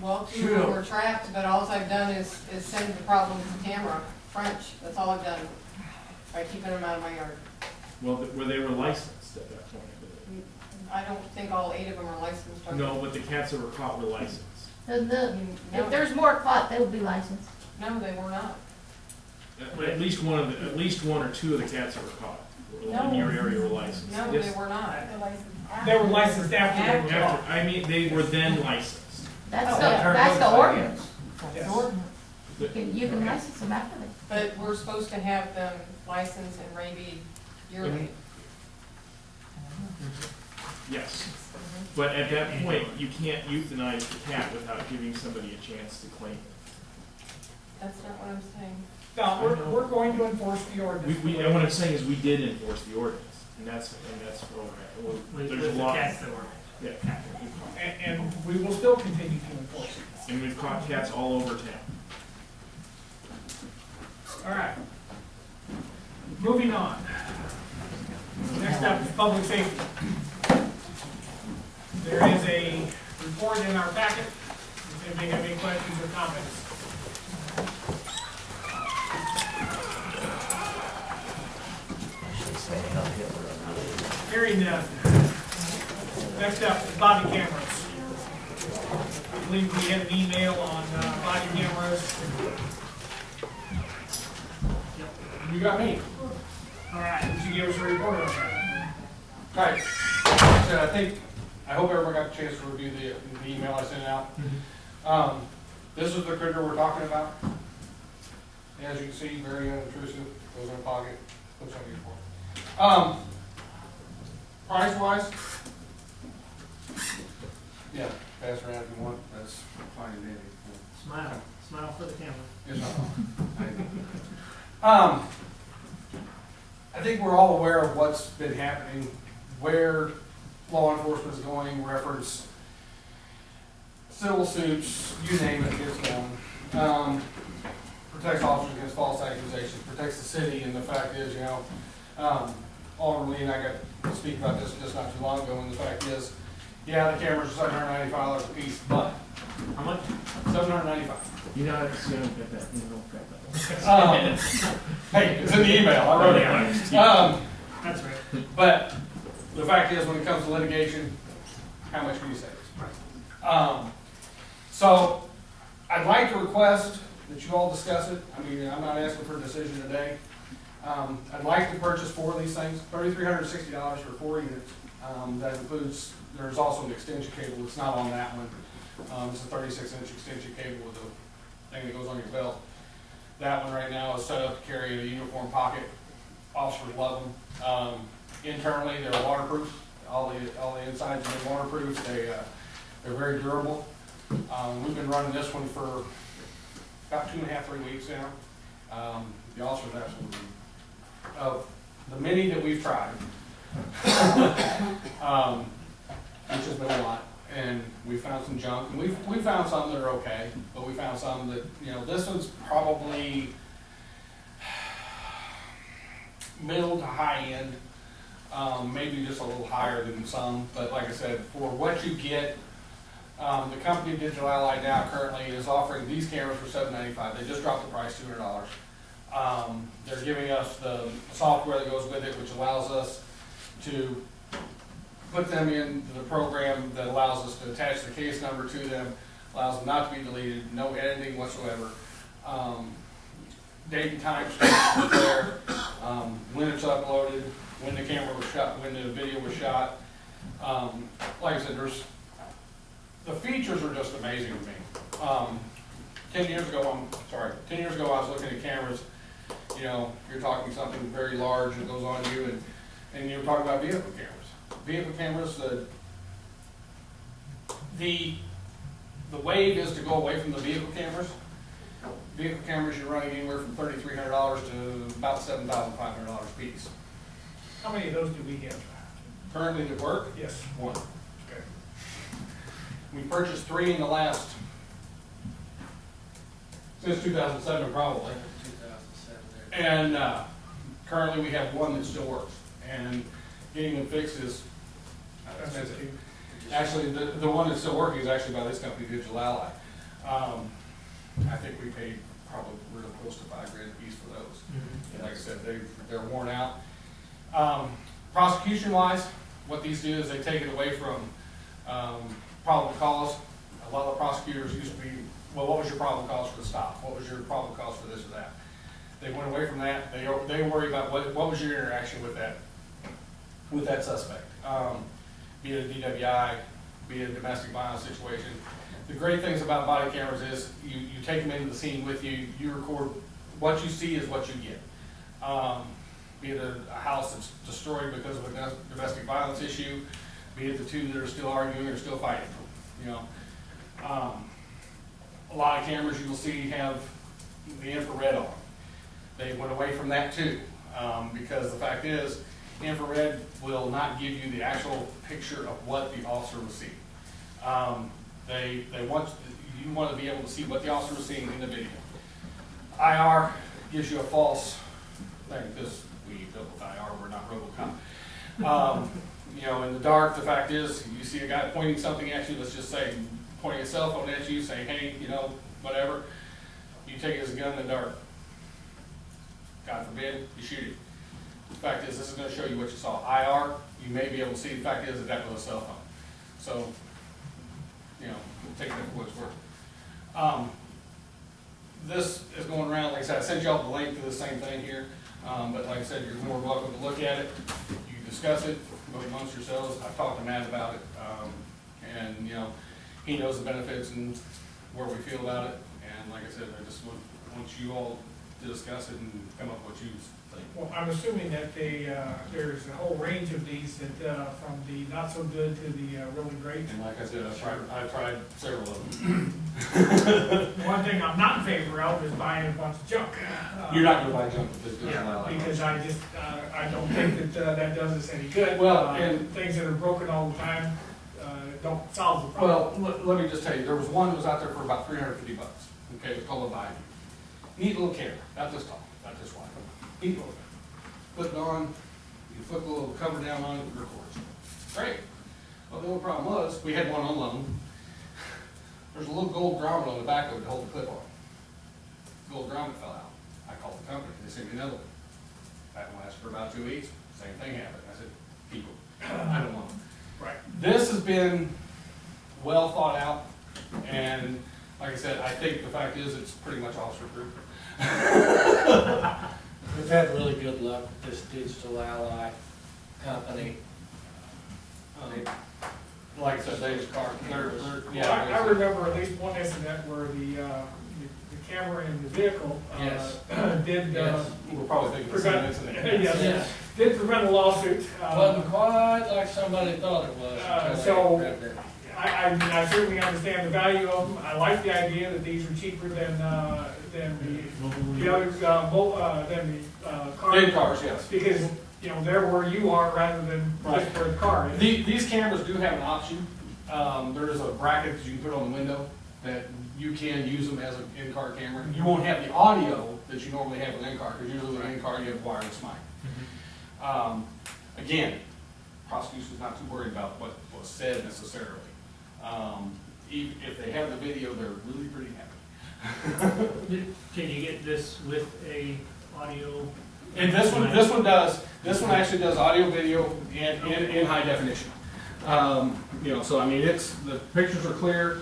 Well, 2 were trapped, but all I've done is send the problem to Tamara French. That's all I've done by keeping them out of my yard. Well, where they were licensed at that point, I believe. I don't think all 8 of them are licensed. No, but the cats that were caught were licensed. If there's more caught, they will be licensed. No, they were not. At least one or two of the cats that were caught in your area were licensed. No, Yes. they were not. They were licensed after they were caught. I mean, they were then licensed. That's the ordinance. Yes. You can license them after they. But we're supposed to have them licensed and rabied yearly. Yes. But at that point, you can't euthanize the cat without giving somebody a chance to claim it. That's not what I'm saying. No, we're going to enforce the ordinance. And what I'm saying is we did enforce the ordinance, and that's where we're at. With There's a the lot. cats that were. Yeah. And we will still continue to enforce it. And we've caught cats all over town. All right. Moving on. Next up is public safety. There is a report in our packet. Does anybody have any questions or comments? Hearing none. Next up is body cameras. I believe we had an email on body cameras. You got me. All right, would you give us a report on that? Right. So I hope everyone got a chance to review the email I sent out. This is the critter we're talking about. As you can see, very unobtrusive, goes in a pocket, puts on your fork. Price wise, yeah, pass around if you want, that's fine and dandy. Smile, smile for the camera. It's not. I think we're all aware of what's been happening, where law enforcement is going, reference civil suits, you name it, gets going. Protects officers against false accusations, protects the city, and the fact is, Alderman Lee and I got to speak about this just not too long ago, and the fact is, yeah, the cameras are $795 a piece, but How much? $795. You know, it's gonna get that, you don't get that. Hey, it's in the email, I wrote it. That's right. But the fact is, when it comes to litigation, how much can you save? So I'd like to request that you all discuss it. I mean, I'm not asking for a decision today. I'd like to purchase 4 of these things, $3,360 for 4 units. That includes, there's also an extension cable. It's not on that one. It's a 36-inch extension cable with a thing that goes on your belt. That one right now is set up to carry in a uniform pocket. Officers love them. Internally, they're waterproof. All the insides have been waterproof. They're very durable. We've been running this one for about 2.5, 3 weeks now. The officers absolutely, of the many that we've tried, which has been a lot, and we found some junk, and we found some that are okay, but we found some that, this one's probably middle to high end, maybe just a little higher than some, but like I said, for what you get, the company Digital Ally now currently is offering these cameras for $795. They just dropped the price $200. They're giving us the software that goes with it, which allows us to put them into the program that allows us to attach the case number to them, allows them not to be deleted, no editing whatsoever. Date and time stamp is there, when it's uploaded, when the camera was shot, when the video was shot. Like I said, the features are just amazing to me. 10 years ago I was looking at cameras, you're talking something very large that goes on you, and you're talking about vehicle cameras. Vehicle cameras, the wave is to go away from the vehicle cameras. Vehicle cameras, you're running anywhere from $3,300 to about $7,500 a piece. How many of those do we have? Currently that work? Yes. 1. Okay. We purchased 3 in the last, since 2007 probably. 2007 And currently we have 1 that still works. And getting them fixed is expensive. Actually, the one that's still working is actually by this company, Digital Ally. I think we paid probably real close to $5,000 a piece for those. And like I said, they're worn out. Prosecution-wise, what these do is they take it away from probable cause. A lot of prosecutors used to be, well, what was your probable cause for the stop? What was your probable cause for this or that? They went away from that. They worry about what was your interaction with that suspect, be it a DWI, be it a domestic violence situation. The great things about body cameras is you take them into the scene with you, you record what you see is what you get. Be it a house that's destroyed because of a domestic violence issue, be it the 2 that are still arguing or still fighting. A lot of cameras you will see have the infrared on. They went away from that too, because the fact is, infrared will not give you the actual picture of what the officer was seeing. You want to be able to see what the officer was seeing in the video. IR gives you a false thing, because we built with IR, we're not RoboCop. In the dark, the fact is, you see a guy pointing something at you, let's just say, pointing a cell phone at you, saying, hey, whatever. You take it as a gun in the dark. God forbid, you shoot it. The fact is, this is going to show you what you saw. IR, you may be able to see, the fact is that was a cell phone. So, you know, we'll take that for what it's worth. This is going around, like I said, I sent y'all the link to the same thing here, but like I said, you're more welcome to look at it. You can discuss it, go amongst yourselves. I've talked to Matt about it, and, you know, he knows the benefits and where we feel about it. And like I said, I just want you all to discuss it and come up with what you think. Well, I'm assuming that there's a whole range of these that, from the not so good to the really great. And like I said, I've tried several of them. One thing I'm not in favor of is buying a bunch of junk. You're not gonna buy junk with this, doesn't Yeah, allow that. because I just, I don't think that that does us any good. Well, and- things that are broken all the time, don't solve the problem. Well, let me just tell you, there was one that was out there for about $350. Okay, it was called a Vine. Neat little camera, not this tall, not this wide. Neat little camera. Put it on, you put a little cover down on it, it records. Great. Well, the only problem was, we had one on loan. There's a little gold grommet on the back of it to hold the clip on. Gold grommet fell out. I called the company, they sent me another one. That one lasted for about 2 weeks, same thing happened. I said, keep it, I don't want them. Right. This has been well thought out, and like I said, I think the fact is it's pretty much officer-proof. We've had really good luck with this Digital Ally company. Like I said, they're, Well, I remember at least one incident where the camera in the vehicle, Yes. did, Yes. we're probably thinking the same prevent, incident. yes, did prevent a lawsuit. Wasn't quite like somebody thought it was. until so- they read that. I certainly understand the value of them. I like the idea that these are cheaper than the other, than the cars. Big cars, yes. Because, you know, they're where you are rather than just where the car is. These cameras do have an option. There is a bracket that you can put on the window that you can use them as an in-car camera. You won't have the audio that you normally have with in-car, because usually with in-car you have wireless mic. Again, prosecution's not too worried about what was said necessarily. If they have the video, they're really pretty happy. Can you get this with a audio? And this one actually does audio, video, and in high definition. You know, so I mean, the pictures are clear,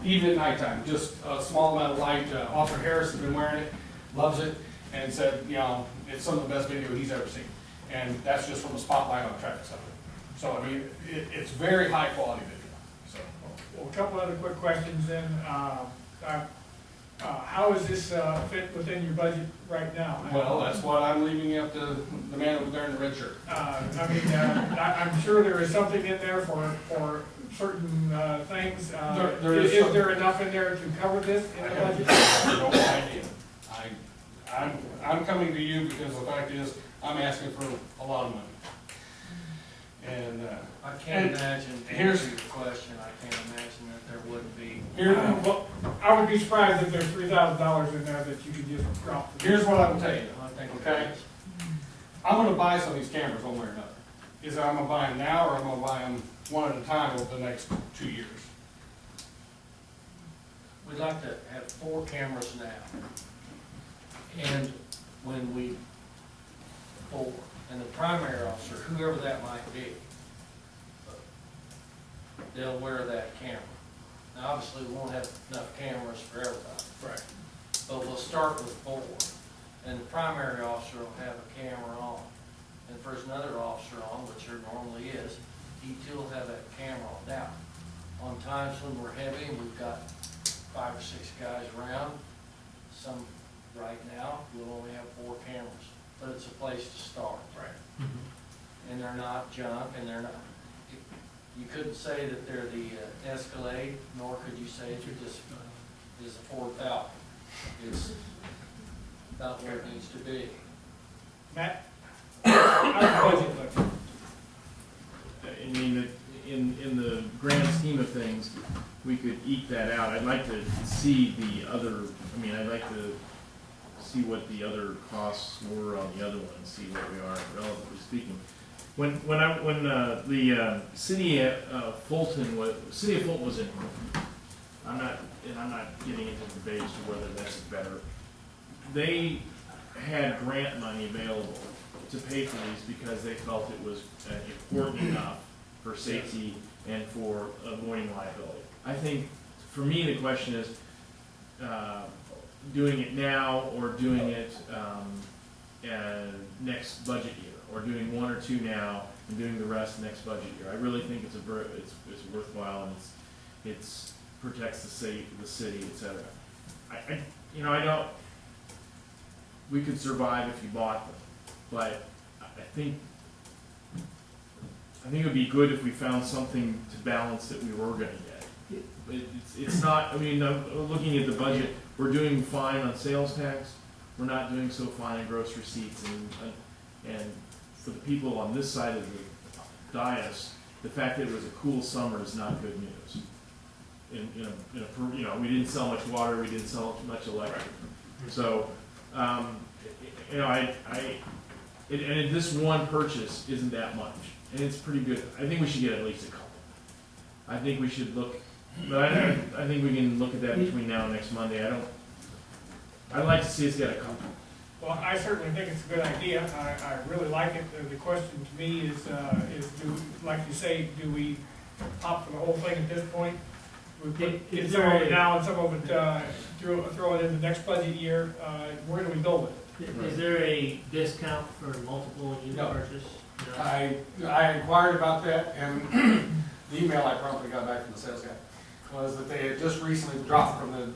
even at nighttime, just a small amount of light. Officer Harris has been wearing it, loves it, and said, you know, it's some of the best video he's ever seen. And that's just from a spotlight on a traffic stop. So, I mean, it's very high quality video, so. Well, a couple other quick questions then. How does this fit within your budget right now? Well, that's what I'm leaving up to the man over there in the red shirt. I mean, I'm sure there is something in there for certain things. Is there enough in there to cover this in the budget? I have no idea. I'm coming to you because the fact is, I'm asking for a lot of money. And, I can't imagine, to here's- answer your question, I can't imagine that there wouldn't be. Well, I would be surprised if there's $3,000 in there that you could just drop. here's what I will tell you. I think Okay. I'm gonna buy some of these cameras one way or another. Is I'm gonna buy them now, or I'm gonna buy them one at a time over the next 2 years. We'd like to have 4 cameras now. And when we, 4, and the primary officer, whoever that might be, they'll wear that camera. Now, obviously, we won't have enough cameras for everybody. Right. But we'll start with 4, and the primary officer will have a camera on. And if there's another officer on, which there normally is, he will have that camera on. Now, on times when we're heavy, and we've got 5 or 6 guys around, some, right now, we'll only have 4 cameras, but it's a place to start. Right. And they're not junk, and they're not, you couldn't say that they're the Escalade, nor could you say they're just, is a Ford Falcon. It's about where it needs to be. Matt? How's the budget look? I mean, in the grand scheme of things, we could eke that out. I'd like to see I'd like to see what the other costs were on the other one, see where we are relatively speaking. When the city of Fulton was in, I'm not getting into the debate as to whether that's better. They had grant money available to pay for these because they felt it was important enough for safety and for avoiding liability. I think, for me, the question is, doing it now or doing it next budget year, or doing one or two now and doing the rest next budget year. I really think it's worthwhile, and it's protects the city, et cetera. I don't. We could survive if you bought them, but I think it would be good if we found something to balance that we were going to get. It's not. I mean, looking at the budget, we're doing fine on sales tax. We're not doing so fine on gross receipts, and for the people on this side of the dais, the fact that it was a cool summer is not good news. We didn't sell much water, we didn't sell much electric. So, this one purchase isn't that much, and it's pretty good. I think we should get at least a couple. I think we should look, but I think we can look at that between now and next Monday. I'd like to see us get a couple. Well, I certainly think it's a good idea. I really like it. The question to me is like you say, do we opt for the whole thing at this point? We get some of it now and some of it, throw it in the next budget year. Where do we go with it? Is there a discount for multiple unit No. purchase? No. I inquired about that, and the email I promptly got back from the sales guy was that they had just recently dropped from the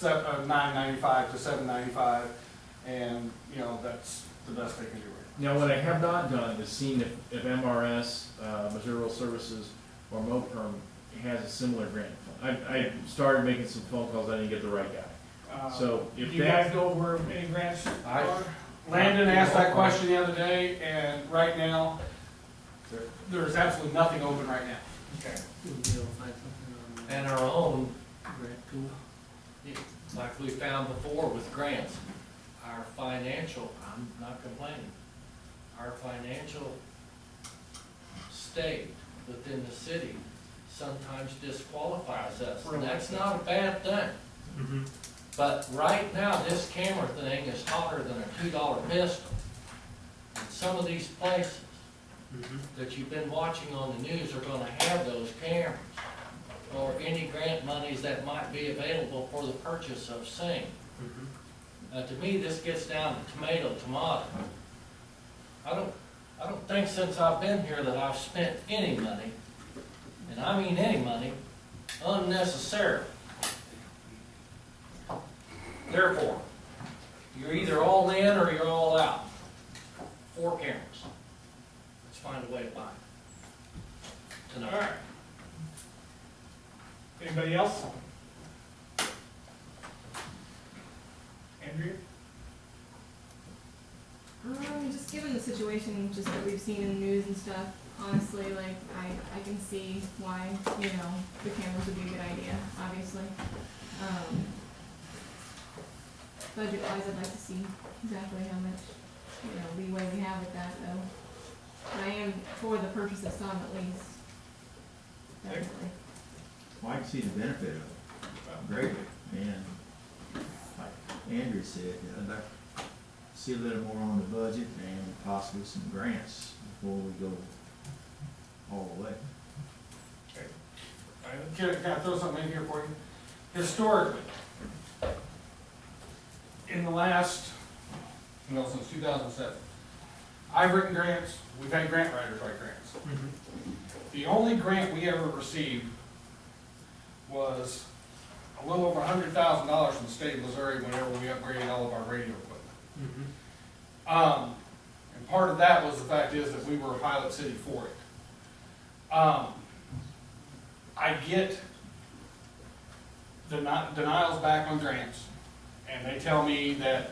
$9.95 to $7.95, and that's the best they can do right Now, what I have not done is seen if MRS, Missouri Rural Services, or MOPERM has a similar grant. I started making some phone calls, I didn't get the right guy. So if you guys know where any grants I- are? Landon asked that question the other day, and right now, there's absolutely nothing open right now. Okay. We'll be able to find something on And our own, grant tool. like we found before with grants, our financial, I'm not complaining, our financial state within the city sometimes disqualifies us. And that's not a bad thing. But right now, this camera thing is hotter than a $2 pistol. And some of these places that you've been watching on the news are gonna have those cameras, or any grant monies that might be available for the purchase of same. To me, this gets down to tomato. I don't think since I've been here that I've spent any money, and I mean any money, unnecessarily. Therefore, you're either all in or you're all out. 4 cameras. Let's find a way to buy it tonight. All right. Anybody else? Andrea? Just given the situation just that we've seen in the news and stuff, honestly, like, I can see why, the cameras would be a good idea, obviously. Budget-wise, I'd like to see exactly how much, leeway we have with that, though. But I am for the purchase of some at least. Definitely. Well, I can see the benefit of it greatly, and like Andrew said, I'd like to see a little more on the budget and possibly some grants before we go all the way. Can I throw something in here for you? Historically, in the last, since 2007, I've written grants, we've had grant writers write grants. The only grant we ever received was a little over $100,000 from the state of Missouri whenever we upgraded all of our radio equipment. And part of that was the fact is that we were a pilot city for it. I get denials back on grants, and they tell me that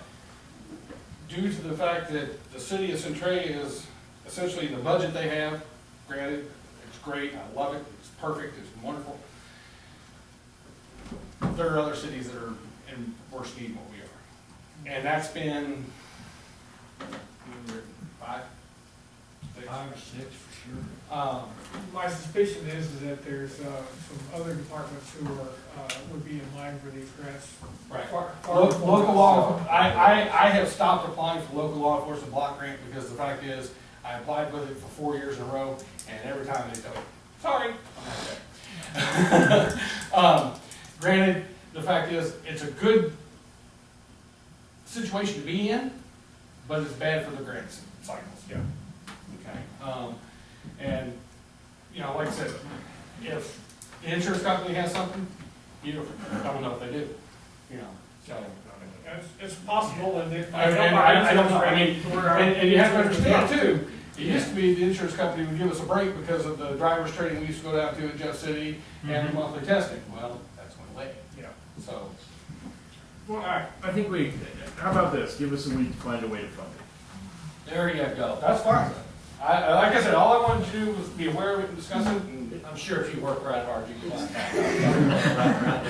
due to the fact that the city of Centralia is essentially the budget they have, granted, it's great, I love it, it's perfect, it's wonderful. There are other cities that are in worse need than what we are. And that's been 5, 6. 5 or 6 for sure. My suspicion is that there's some other departments who would be in line for these grants. Right. Local law, I have stopped applying for local law enforcement block grant because the fact is, I applied with it for 4 years in a row, and every time they tell me, Sorry. Granted, the fact is, it's a good situation to be in, but it's bad for the grant cycles. Yeah. Okay. And, you know, like I said, if the insurance company has something, beautiful. I don't know if they do, you know, so. It's possible, and it. I don't know, I mean, and you have to understand too, it used to be the insurance company would give us a break because of the driver's training we used to go down to at Jeff City and the monthly testing. Well, that's went away, Yeah. so. Well, all right. I think how about this, give us a week to find a way to fund it. There you go. That's fine. Like I said, all I wanted to do was be aware of it and discuss it, and I'm sure if you work right hard, you can find out.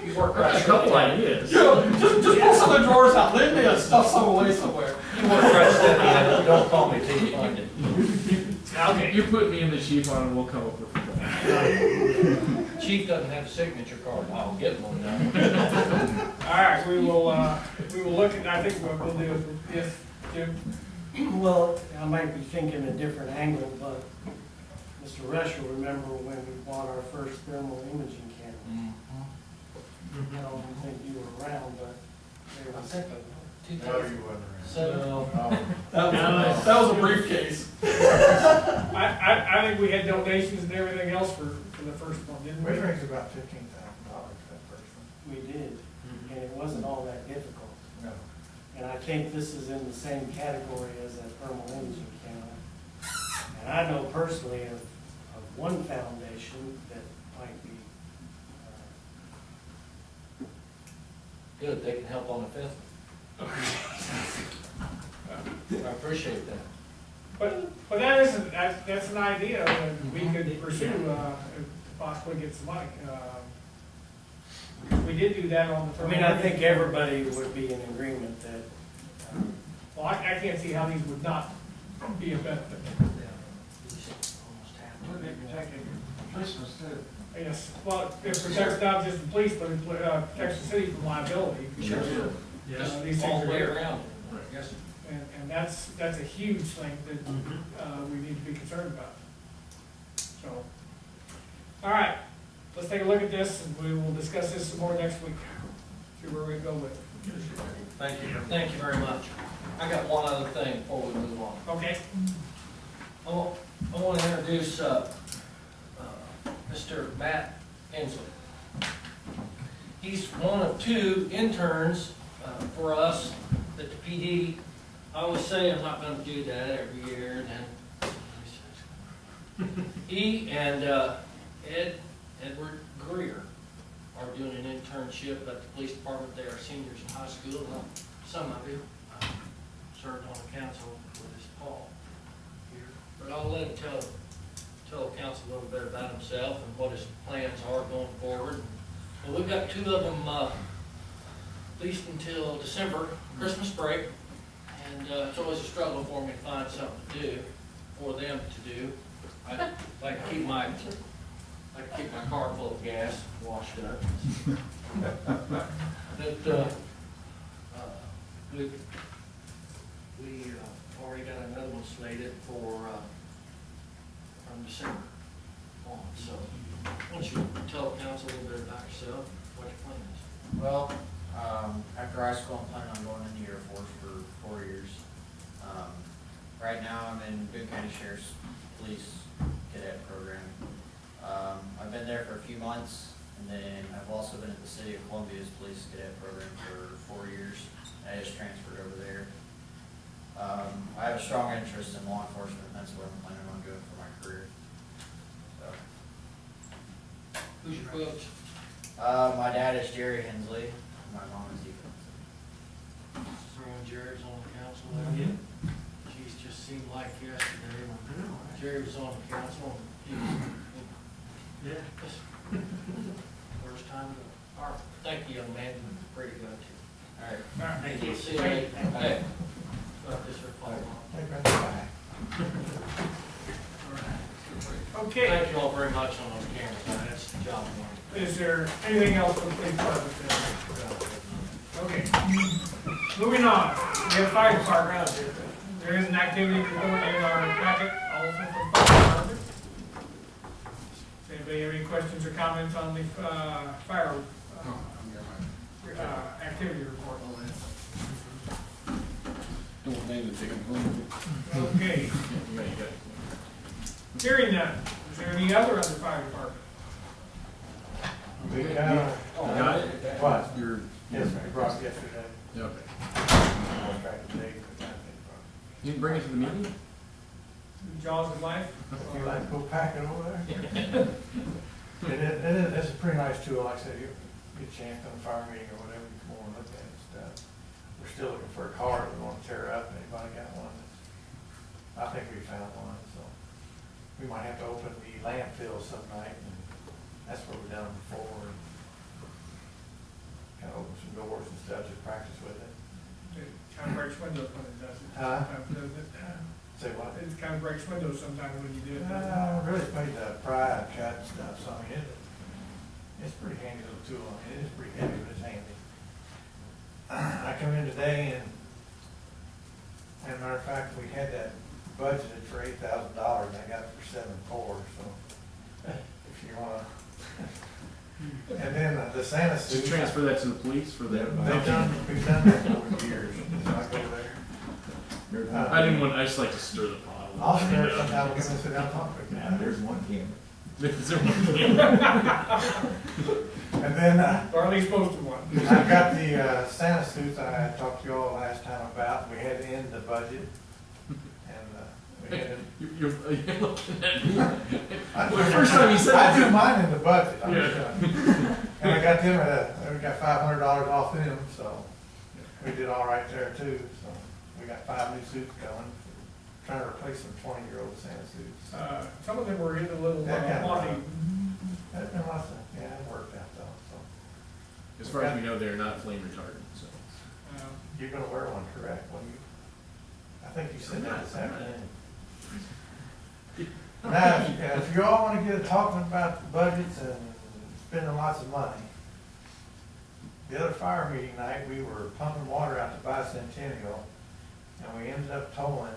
You work right. A couple ideas. You know, just pull some of the drawers out, leave me a stuff some away somewhere. You work right steady, don't call me till you find it. Okay. You put me in the chief on and we'll come up with it. Chief doesn't have a signature card, I'll get one now. All right, we will look at, I think what we'll do is, yes, Jim? Well, I might be thinking a different angle, but Mr. Rush will remember when we bought our first thermal imaging camera. I don't think you were around, but there was That was a briefcase. I think we had donations and everything else for the first one, didn't we? We raised about $15,000 for that first one. we did, and it wasn't all that difficult. No. And I think this is in the same category as that thermal imaging camera. And I know personally of one foundation that might be, Good, they can help on the fifth. I appreciate that. But that isn't, that's an idea that we could pursue, to possibly get some money. We did do that on the. I mean, I think everybody would be in agreement that, Well, I can't see how these would not be a benefit. Christmas too. Yes, well, it protects not just the police, but it protects the city from liability. Sure. Just Just all the way around. Yes. And that's a huge thing that we need to be concerned about. So, all right, let's take a look at this, and we will discuss this some more next week. See where we go with it. Thank you. Thank you very much. I got one other thing before we move on. Okay. I want to introduce Mr. Matt Hensley. He's one of two interns for us at the PD. I always say I'm not going to do that every year, and then he and Edward Greer are doing an internship at the police department. They are seniors in high school. Some of you served on the council with this Paul here, but I'll let him tell council a little bit about himself and what his plans are going forward. Well, we've got two of them at least until December, Christmas break, and it's always a struggle for me to find something to do for them to do. I like to keep my car full of gas washed up. But we already got another one slated for from December on. So why don't you tell council a little bit about yourself, what your plan is? Well, after high school, I'm planning on going in the Air Force for 4 years. Right now, I'm in Boone County Sheriff's Police Cadet Program. I've been there for a few months, and then I've also been at the City of Columbia's Police Cadet Program for 4 years. I just transferred over there. I have a strong interest in law enforcement, and that's what I'm planning on doing for my career. So. Who's your coach? My dad is Jerry Hensley. My mom is Eva. Jerry's on the council there. Yeah. Geez, just seemed like yesterday when Jerry was on the council. Yeah. First time. All right. Thank you, young man. Pretty good too. All right. Thank you. See you later. Hey. This reply. Okay. Thank you all very much on those cameras. That's the job. Is there anything else for the police department? Okay. Moving on. We have fire department. There is an activity report in our packet, also for fire department. anybody have any questions or comments on the, fire, activity report? Don't name the ticket home. Okay, hearing none, is there any other under fire department? We Got it? What? Your, Yes, we brought it yesterday. okay. I'll track the date, but I think, You didn't bring it to the meeting? Jaws of life? if you like, go pack it over there. It's a pretty nice tool, like I said, you get a chance on a fire meeting or whatever, you come over and look at it and stuff. We're still looking for a car we want to tear up, anybody got one? I think we found one, so we might have to open the landfill some night, and that's where we've done it before. Kind of open some doors and stuff, just practice with it. It kind of breaks windows when it does it. Huh? Doesn't it? Say what? It kind of breaks windows sometimes when you do it. Really, it's made to pry and cut and stuff, so I mean, it's a pretty handy little tool. I mean, it is pretty heavy, but it's handy. I come in today and matter of fact, we had that budgeted for $8,000, and I got it for $7,400, so if you wanna. And then the Santa Did you suit. transfer that to the police for the? We've done that over years, so I go there. I didn't want, I just like to stir the pot. a little I'll bit. stare at sometimes, we're gonna sit down and talk with you. Now, there's one camera. Is there one? And then, Or at least most of one. I've got the Santa suits I talked to you all last time about. We had to end the budget. And we had to. You're looking at me. I The first time you said I that. do mine in the budget. I'm just Yeah. gonna- And I got them we got $500 off them, so we did all right there too. So we got 5 new suits coming. Trying to replace some 20-year-old Santa suits. Some of them were in a little, That kind of naughty. That's been lots of, yeah, it worked out though, so. As far as we know, they're not flame retardant, so. You're gonna wear one, correct? When you, I think you said that this afternoon. Now, if you all wanna get talking about the budgets and spending lots of money, the other fire meeting night, we were pumping water out to Bicentennial, and we ended up towing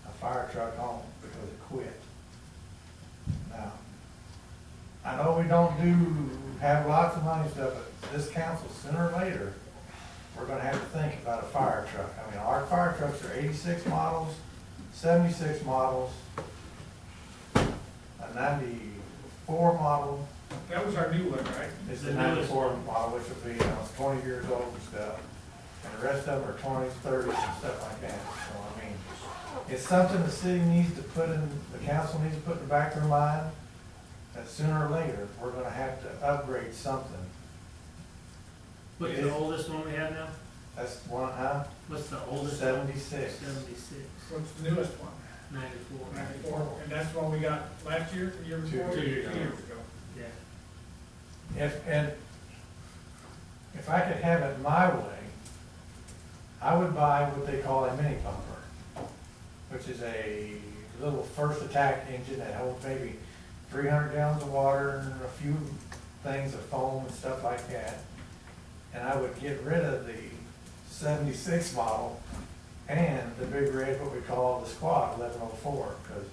a fire truck home because it quit. Now, I know we don't have lots of money and stuff, but this council, sooner or later, we're gonna have to think about a fire truck. I mean, our fire trucks are 86 models, 76 models, a 94 model. That was our new one, right? It's the 94 model, which will be, it's 20 years old and stuff. And the rest of them are 20s, 30s and stuff like that. So, I mean, it's something the city needs to put in, the council needs to put in the back of their mind, that sooner or later, we're gonna have to upgrade something. What's the oldest one we have now? That's one, huh? What's the oldest? 76. 76. What's the newest one? 94. 94, and that's the one we got last year, the year before? 2 years ago. 2 years ago. Yeah. If I could have it my way, I would buy what they call a mini pumper, which is a little first attack engine that holds maybe 300 gallons of water and a few things of foam and stuff like that. And I would get rid of the 76 model and the big red, what we call the Squad 1104, because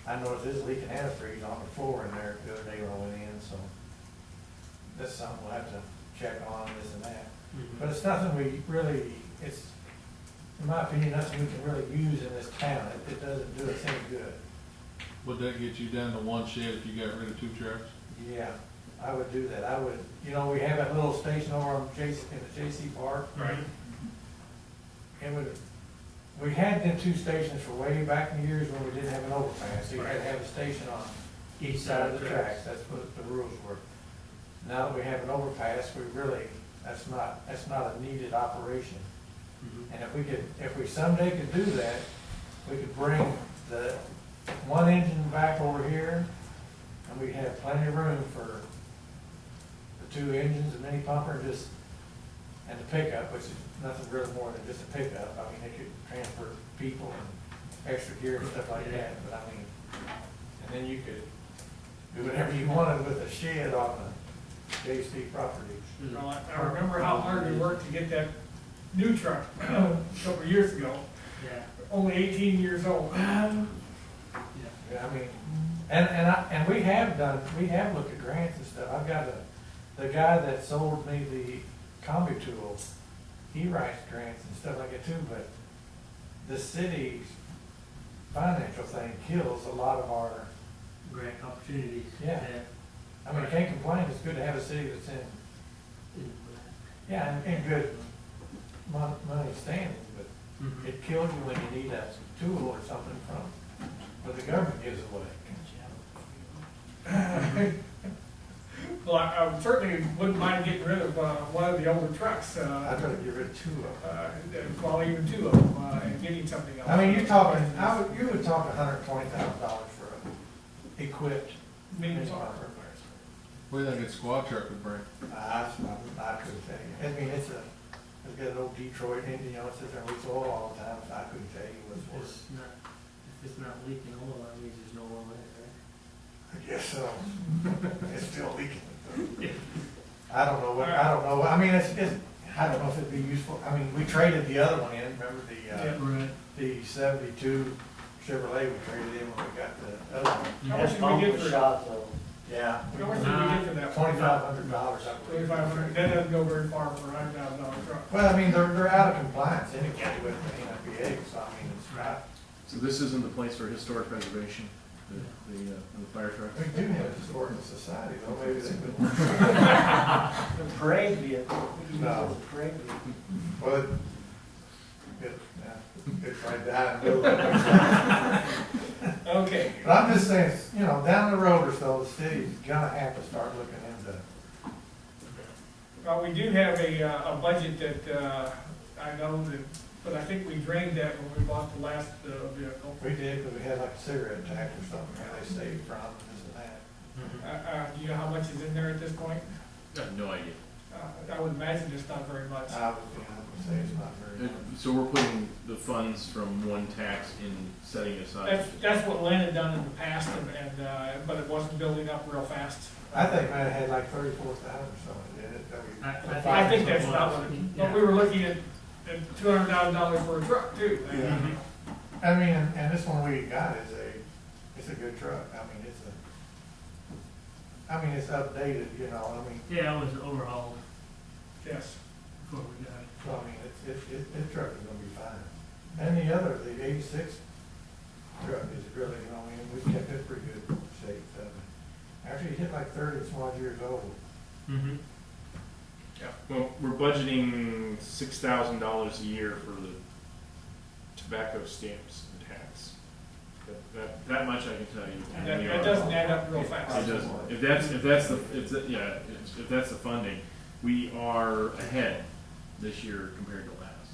I noticed there's leaking antifreeze on the floor in there the other day when I went in, so that's something we'll have to check on, this and that. But it's nothing we really, it's, in my opinion, nothing we can really use in this town. It doesn't do us any good. Would that get you down to one shed if you got rid of 2 trucks? Yeah, I would do that. I would, we have that little station over on in the JC Park. Right. It would, we had them 2 stations for way back in the years when we didn't have an overpass. So you had to have a station on each side of the tracks. That's what the rules were. Now that we have an overpass, we really, that's not a needed operation. And if we someday could do that, we could bring the one engine back over here, and we have plenty of room for the 2 engines, the mini pumper, and the pickup, which is nothing really more than just a pickup. I mean, it could transfer people and extra gear and stuff like that, but I mean, and then you could do whatever you wanted with a shed on the JC property. Well, I remember how hard we worked to get that new truck a couple of years ago. Yeah. Only 18 years old. Yeah, I mean, And we have looked at grants and stuff. I've got the guy that sold me the combi tool, he writes grants and stuff like that too, but the city's financial thing kills a lot of our, Grant opportunities. Yeah. I mean, I can't complain, it's good to have a city that's in good money standing, but Mhm. it kills you when you need a tool or something but the government gives it away. Well, I certainly wouldn't mind getting rid of one of the older trucks, I'd rather get rid of two of them. well, even two of them, and getting something else. I mean, you would talk $120,000 for a equipped Mini mini car. pumper. What do you think a squad truck would bring? I couldn't tell you. I mean, it's got an old Detroit engine, it sits there and leaks oil all the time, so I couldn't tell you what's worth. If it's not leaking oil, that means there's no oil in it, right? I guess so. It's still leaking. I don't know, I mean, I don't know if it'd be useful, I mean, we traded the other one in, remember Right. the 72 Chevrolet we traded in when we got the other one. How much did we get for that? Yeah. How much did we get for that? $2,500, I believe. $2,500, that doesn't go very far for a $100,000 truck. Well, I mean, they're out of compliance anyway with the NFPA, so I mean, it's not. So this isn't the place for historic preservation, the fire truck? We do have a historical society, though, maybe they could. The parade vehicle, we can use it as a parade vehicle. Well, it's right down in the middle of it. Okay. But I'm just saying, down the road or so, the city's gonna have to start looking into. Well, we do have a budget that, I know that, but I think we drained that when we bought the last vehicle. We did, because we had like a cigarette tax or something, where they saved from, and this and that. Do you know how much is in there at this point? I have no idea. I would imagine it's not very much. I would say it's not very much. So we're putting the funds from one tax in setting aside. That's what Lynn had done in the past, but it wasn't building up real fast. I think man, it had like 34,000 or something, did it? I think that's about what it, but we were looking at $200,000 for a truck too. Yeah. I mean, and this one we got it's a good truck. I mean, it's updated, I mean. Yeah, it was overhauled Yes. before we got it. So, I mean, this truck is gonna be fine. And the 86 truck is really, I mean, we kept it pretty good shape. Actually, it hit like 30 some odd years old. Mm-hmm. Yeah, well, we're budgeting $6,000 a year for the tobacco stamps and tax. That much I can tell you. That doesn't add up real fast. It doesn't. If that's the funding, we are ahead this year compared to last.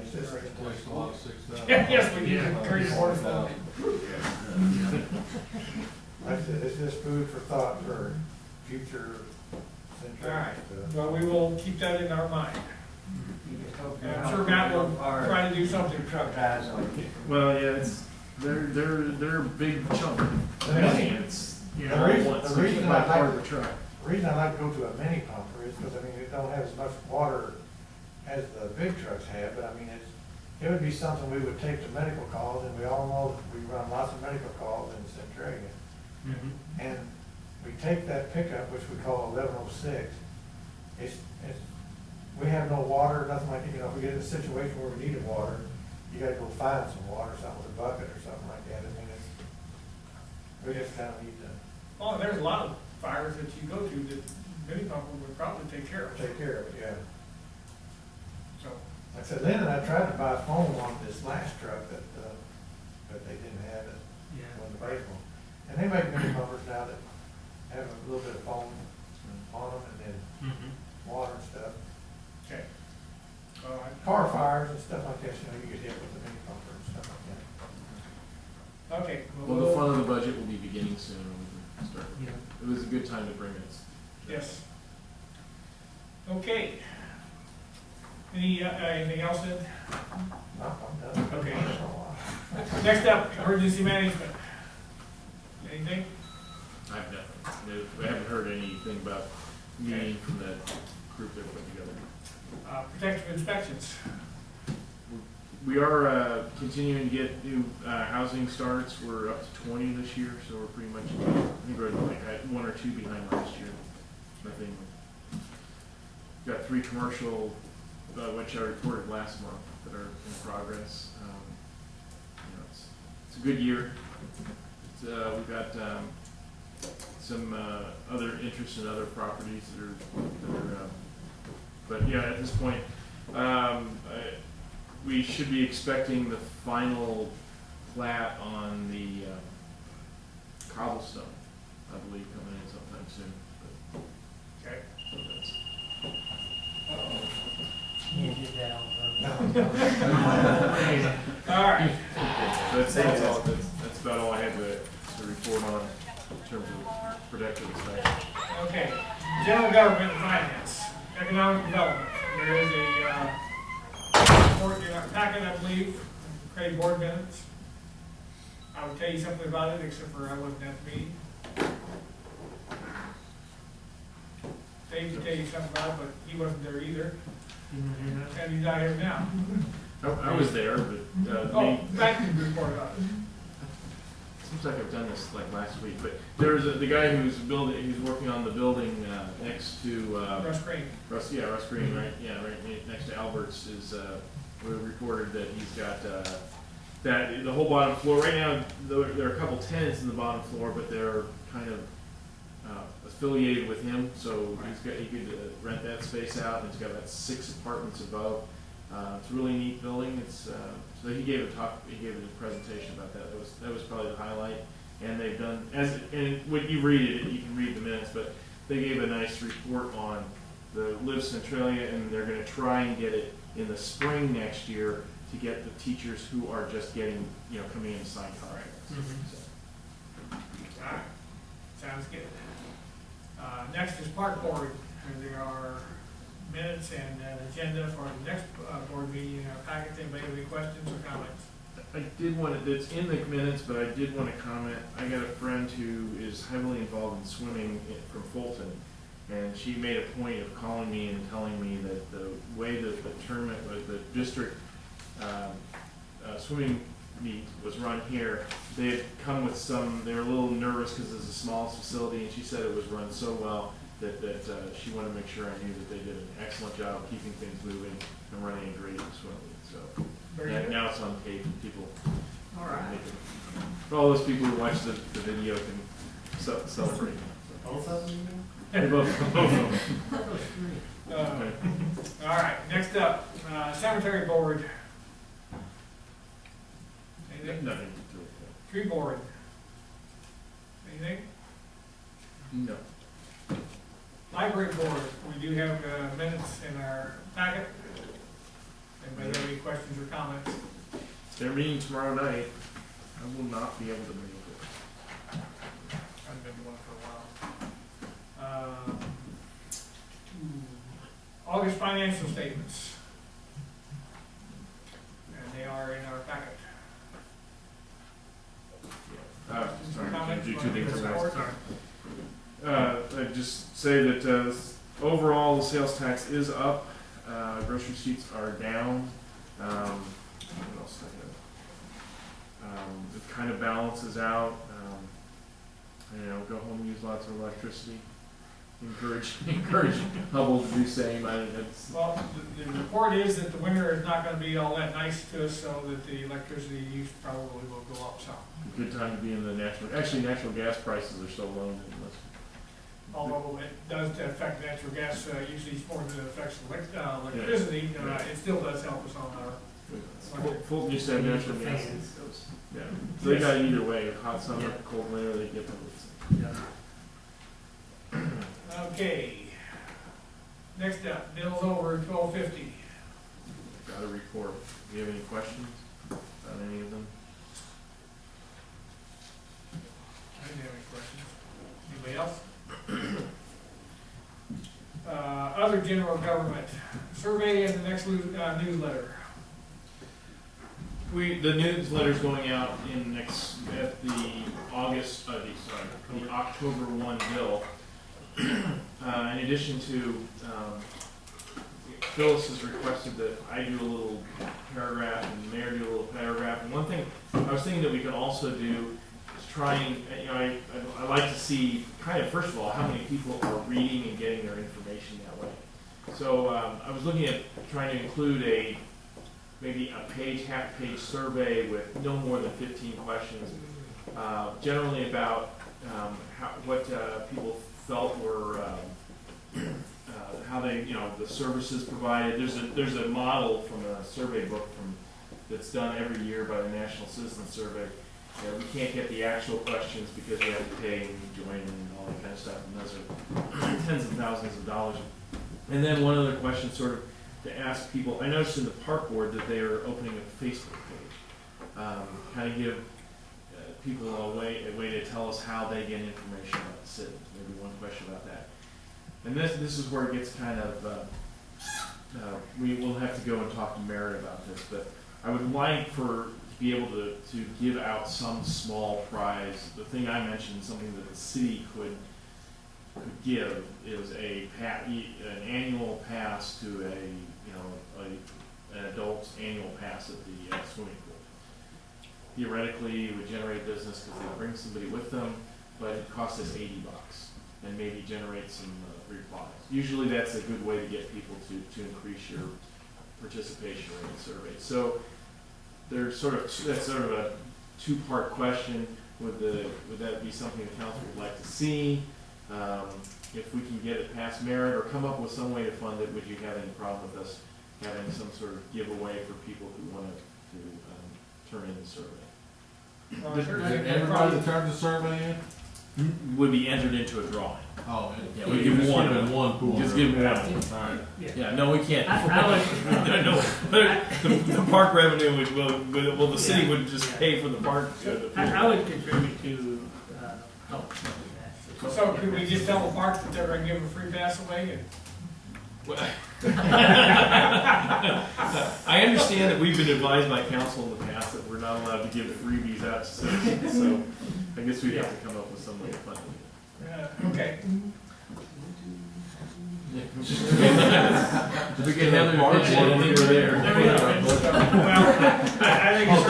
It's just- Takes a lot of $6,000. Yes, we need to carry forward funding. Like I said, it's just food for thought for future All right, centuries. well, we will keep that in our mind. And I'm sure Matt will try to do something. Truck guys like it. Well, yeah, they're a big chunk. It's The reason by I part like of the truck. The reason I like to go to a mini pumper is because, I mean, it don't have as much water as the big trucks have, but I mean, it would be something we would take to medical calls, and we all know that we run lots of medical calls in Centralia. Mm-hmm. And we take that pickup, which we call 1106, we have no water, nothing like, if we get in a situation where we needed water, you gotta go find some water, something with a bucket or something like that. I mean, we just kind of need to Oh, there's a lot of fires that you go to that mini pumper would probably take care of. take care of it, yeah. So, Like I said, Lynn and I tried to buy a foam on this last truck but they didn't have it. Yeah. It wasn't available. And they make mini pumpers now that have a little bit of foam on them and then Mm-hmm. water and stuff. okay. All right. Car fires and stuff like that, you get hit with the mini pumper and stuff like that. Okay. Well, the fun of the budget will be beginning soon. We can start. Yeah. It was a good time to bring it. Yes. Okay. Anything else then? No, I'm done. Okay. Next up, emergency management. Anything? I've nothing. We haven't heard anything about meeting from that group they're putting together. Protective inspections. We are continuing to get new housing starts. We're up to 20 this year, so we're pretty much, I think we're like at 1 or 2 behind last year. Nothing. Got 3 commercial, which I reported last month, that are in progress. You know, it's a good year. We've got some other interest in other properties that are but yeah, at this point, we should be expecting the final plat on the cobblestone, I believe, coming in sometime soon. But, Okay. so You did that on purpose. All right. That's about all I had to report on in terms of productive inspection. Okay, general government and finance, economic development. There is a report in our packet, I believe, Craig board minutes. I would tell you something about it, except for I wasn't at the meeting. Dave could tell you something about it, but he wasn't there either, and he's not here now. I was there, but Oh, back to the report about it. seems like I've done this like last week, but there's the guy who's working on the building next to Russ Green. Russ Green, right? Yeah, right next to Albert's is we reported that he's got that the whole bottom floor right now. There are a couple tenants in the bottom floor, but they're kind of affiliated with him, so he could rent that space out, and he's got about 6 apartments above. It's a really neat building. It's so he gave a presentation about that. That was probably the highlight. And they've done and when you read it, you can read the minutes, but they gave a nice report on the Live Centralia, and they're going to try and get it in the spring next year to get the teachers who are just getting coming in to sign contracts. All right, sounds good. Next is park board, and there are minutes and an agenda for the next board meeting in our packet. Anybody have any questions or comments? I did want to, it's in the minutes, but I did want to comment. I got a friend who is heavily involved in swimming from Fulton, and she made a point of calling me and telling me that the way that the tournament, the district swimming meet was run here, they had come with they were a little nervous because it's the smallest facility, and she said it was run so well that she wanted to make sure I knew that they did an excellent job of keeping things moving and running a great swimming. So now it's on tape, and people all right. For all those people who watch the video can celebrate. Both of them? Both of them. All right, next up, cemetery board. Anything? Nothing. Tree board. Anything? No. Library board, we do have minutes in our packet. Anybody have any questions or comments? They're meeting tomorrow night. I will not be able to make it. I've been to one for a while. August financial statements. And they are in our packet. Sorry, do 2 things at once. I just say that overall the sales tax is up. Grocery receipts are down. What else? It kind of balances out. Go home and use lots of electricity. Encourage Hubble to do the same. Well, the report is that the winter is not going to be all that nice to us, so that the electricity use probably will go up some. Good time to be in the natural gas prices are so low. Although it does affect natural gas usage more than it affects electricity, it still does help us on our. Fulton used to have natural gas. Yeah, so they got either way, hot summer, cold winter, they get both. Okay. Next up, bills over $12.50. Got a report. Do you have any questions about any of them? I didn't have any questions. Anybody else? Other general government, survey and the next newsletter. The newsletter's going out at the October 1 bill. In addition to Phyllis has requested that I do a little paragraph and the mayor do a little paragraph. And one thing I was thinking that we could also do is try and, I like to see kind of, first of all, how many people are reading and getting their information that way. So I was looking at trying to include maybe a page, half-page survey with no more than 15 questions, generally about what people felt were, how they, the services provided. There's a model from a survey book that's done every year by the National Citizen Survey. We can't get the actual questions because we have to pay and join and all that kind of stuff, and those are tens of thousands of dollars. And then one other question, sort of to ask people. I noticed in the park board that they are opening a Facebook page, kind of give people a way to tell us how they get information about the city. Maybe one question about that. And this is where it gets kind of, we will have to go and talk to Merritt about this, but I would like to be able to give out some small prize. The thing I mentioned, something that the city could give, is an annual pass to an adult's annual pass at the swimming pool. Theoretically, it would generate business because they bring somebody with them, but it costs us $80 and maybe generate some replies. Usually that's a good way to get people to increase your participation rate in surveys. So that's sort of a two-part question. Would that be something the council would like to see? If we can get it past merit or come up with some way to fund it, would you have any problem with us having some sort of giveaway for people who want to turn in the survey? Everybody that turns the survey in? Would be entered into a drawing. Oh, yeah, we give one. Give one pool. Just give one. All right. Yeah, no, we can't. No, the park revenue will the city would just pay for the park. I would contribute to help with that. So could we just tell the park that they're gonna give a free pass away? I understand that we've been advised by council in the past that we're not allowed to give freebies out to citizens, so I guess we'd have to come up with some way to fund it. Okay. We can have the park board when we're there. I think it's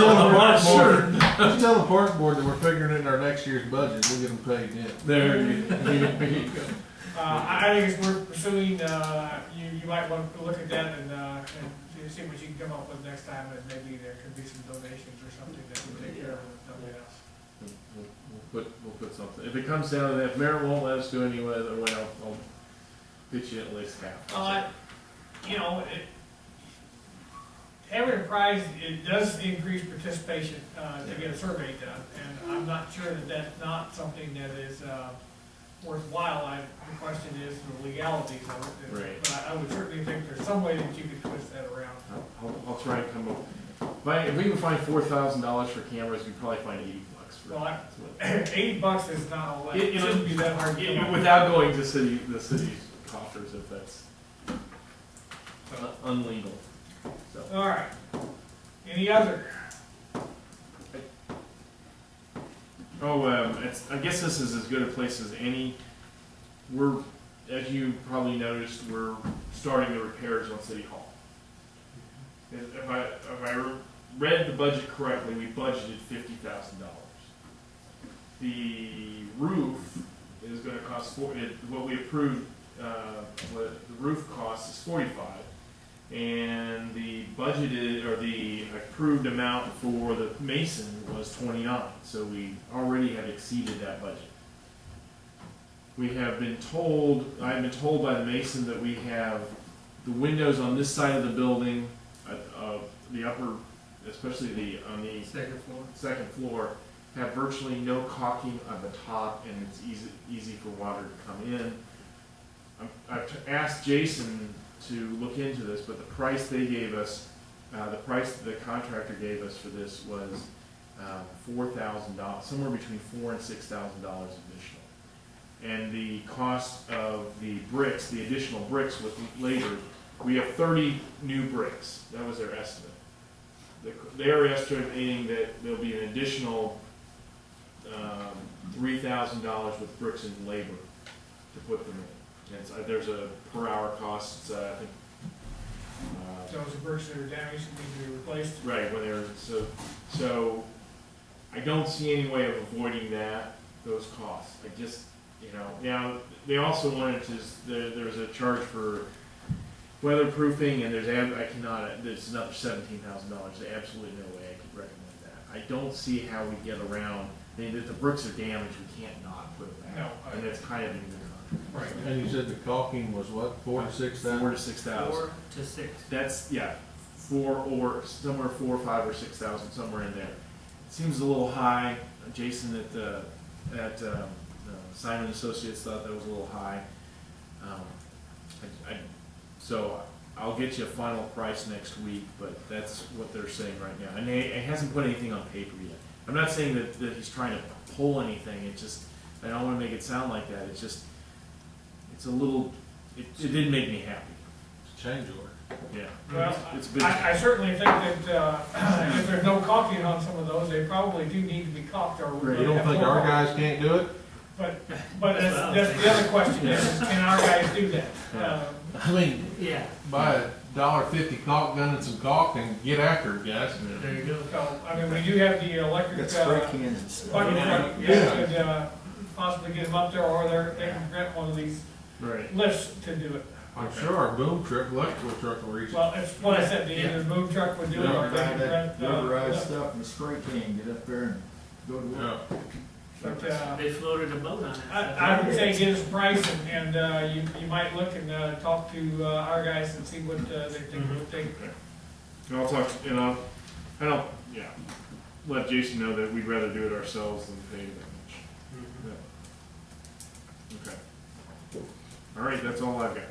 Tell the park board that we're figuring in our next year's budget. We'll get them paid then. There you go. I think it's worth pursuing. You might want to look at that and see what you can come up with next time, and maybe there could be some donations or something that would take care of something else. We'll put something. If it comes down to that, if Mayor won't let us do any other way, I'll pitch you at least half. Having a prize, it does increase participation to get a survey done, and I'm not sure that that's not something that is worthwhile. The question is the legalities of it. Right. But I would certainly think there's some way that you could twist that around. I'll try and come up. If we can find $4,000 for cameras, we probably find $80. Well, $80 is not all that. It shouldn't be that hard to come up with. Without going to the city's coffers, if that's unlegal. So. All right. Any other? I guess this is as good a place as any. As you probably noticed, we're starting the repairs on City Hall. If I read the budget correctly, we budgeted $50,000. The roof is going to cost what we approved. What the roof cost is $45,000. And the budgeted or the approved amount for the mason was $29,000, so we already have exceeded that budget. I've been told by the mason that we have the windows on this side of the building, the upper, especially on the second floor, have virtually no caulking on the top, and it's easy for water to come in. I've asked Jason to look into this, but the price they gave us, the price the contractor gave us for this was $4,000, somewhere between $4,000 and $6,000 additional. And the cost of the bricks, the additional bricks with labor, we have 30 new bricks. That was their estimate. They are estimating that there'll be an additional $3,000 with bricks and labor to put them in. And there's a per hour cost, I think those bricks that are damaged and need to be replaced. Right, when they're, so I don't see any way of avoiding those costs. I just, now, they also wanted to, there's a charge for weatherproofing, and there's another $17,000. There's absolutely no way I could recommend that. I don't see how we get around, I mean, if the bricks are damaged, we can't not put them out. No, And that's kind of in the Right. And you said the caulking was what, 4,000 to 6,000? 4,000 to 6,000. 4 to 6. That's, yeah, 4 or somewhere 4, 5, or 6,000, somewhere in there. It seems a little high. Jason at Simon Associates thought that was a little high. So I'll get you a final price next week, but that's what they're saying right now. And it hasn't put anything on paper yet. I'm not saying that he's trying to pull anything. It just, I don't want to make it sound like that. It's just, it's a little, it didn't make me happy. It's a change order. Yeah. Well, It's been, I certainly think that, if there's no caulking on some of those, they probably do need to be caulked, or we're You gonna don't have think more our problems. guys can't do it? But that's the other question is, can our guys do that? Yeah. I mean, Yeah, buy a $1.50 caulk gun and some caulk and get after it, guys. there you go. So, I mean, we do have the electric, Got spray cans and stuff. bucket truck, Yeah. could, possibly get them up there, or they can rent one of these right. lifts to do it. I'm sure our boom truck, electrical truck will reach it. Well, it's what I said, either the boom truck would do it, or they Buy can that rent, rubberized lift. stuff in the spray can, get up there and go to work. Yeah. But, They floated a boat on it. I would say get us a price, and you might look and talk to our guys and see what they think it would take. And I'll talk, and I'll let Jason know that we'd rather do it ourselves than pay that much. Yeah. Okay. All right, that's all I've got.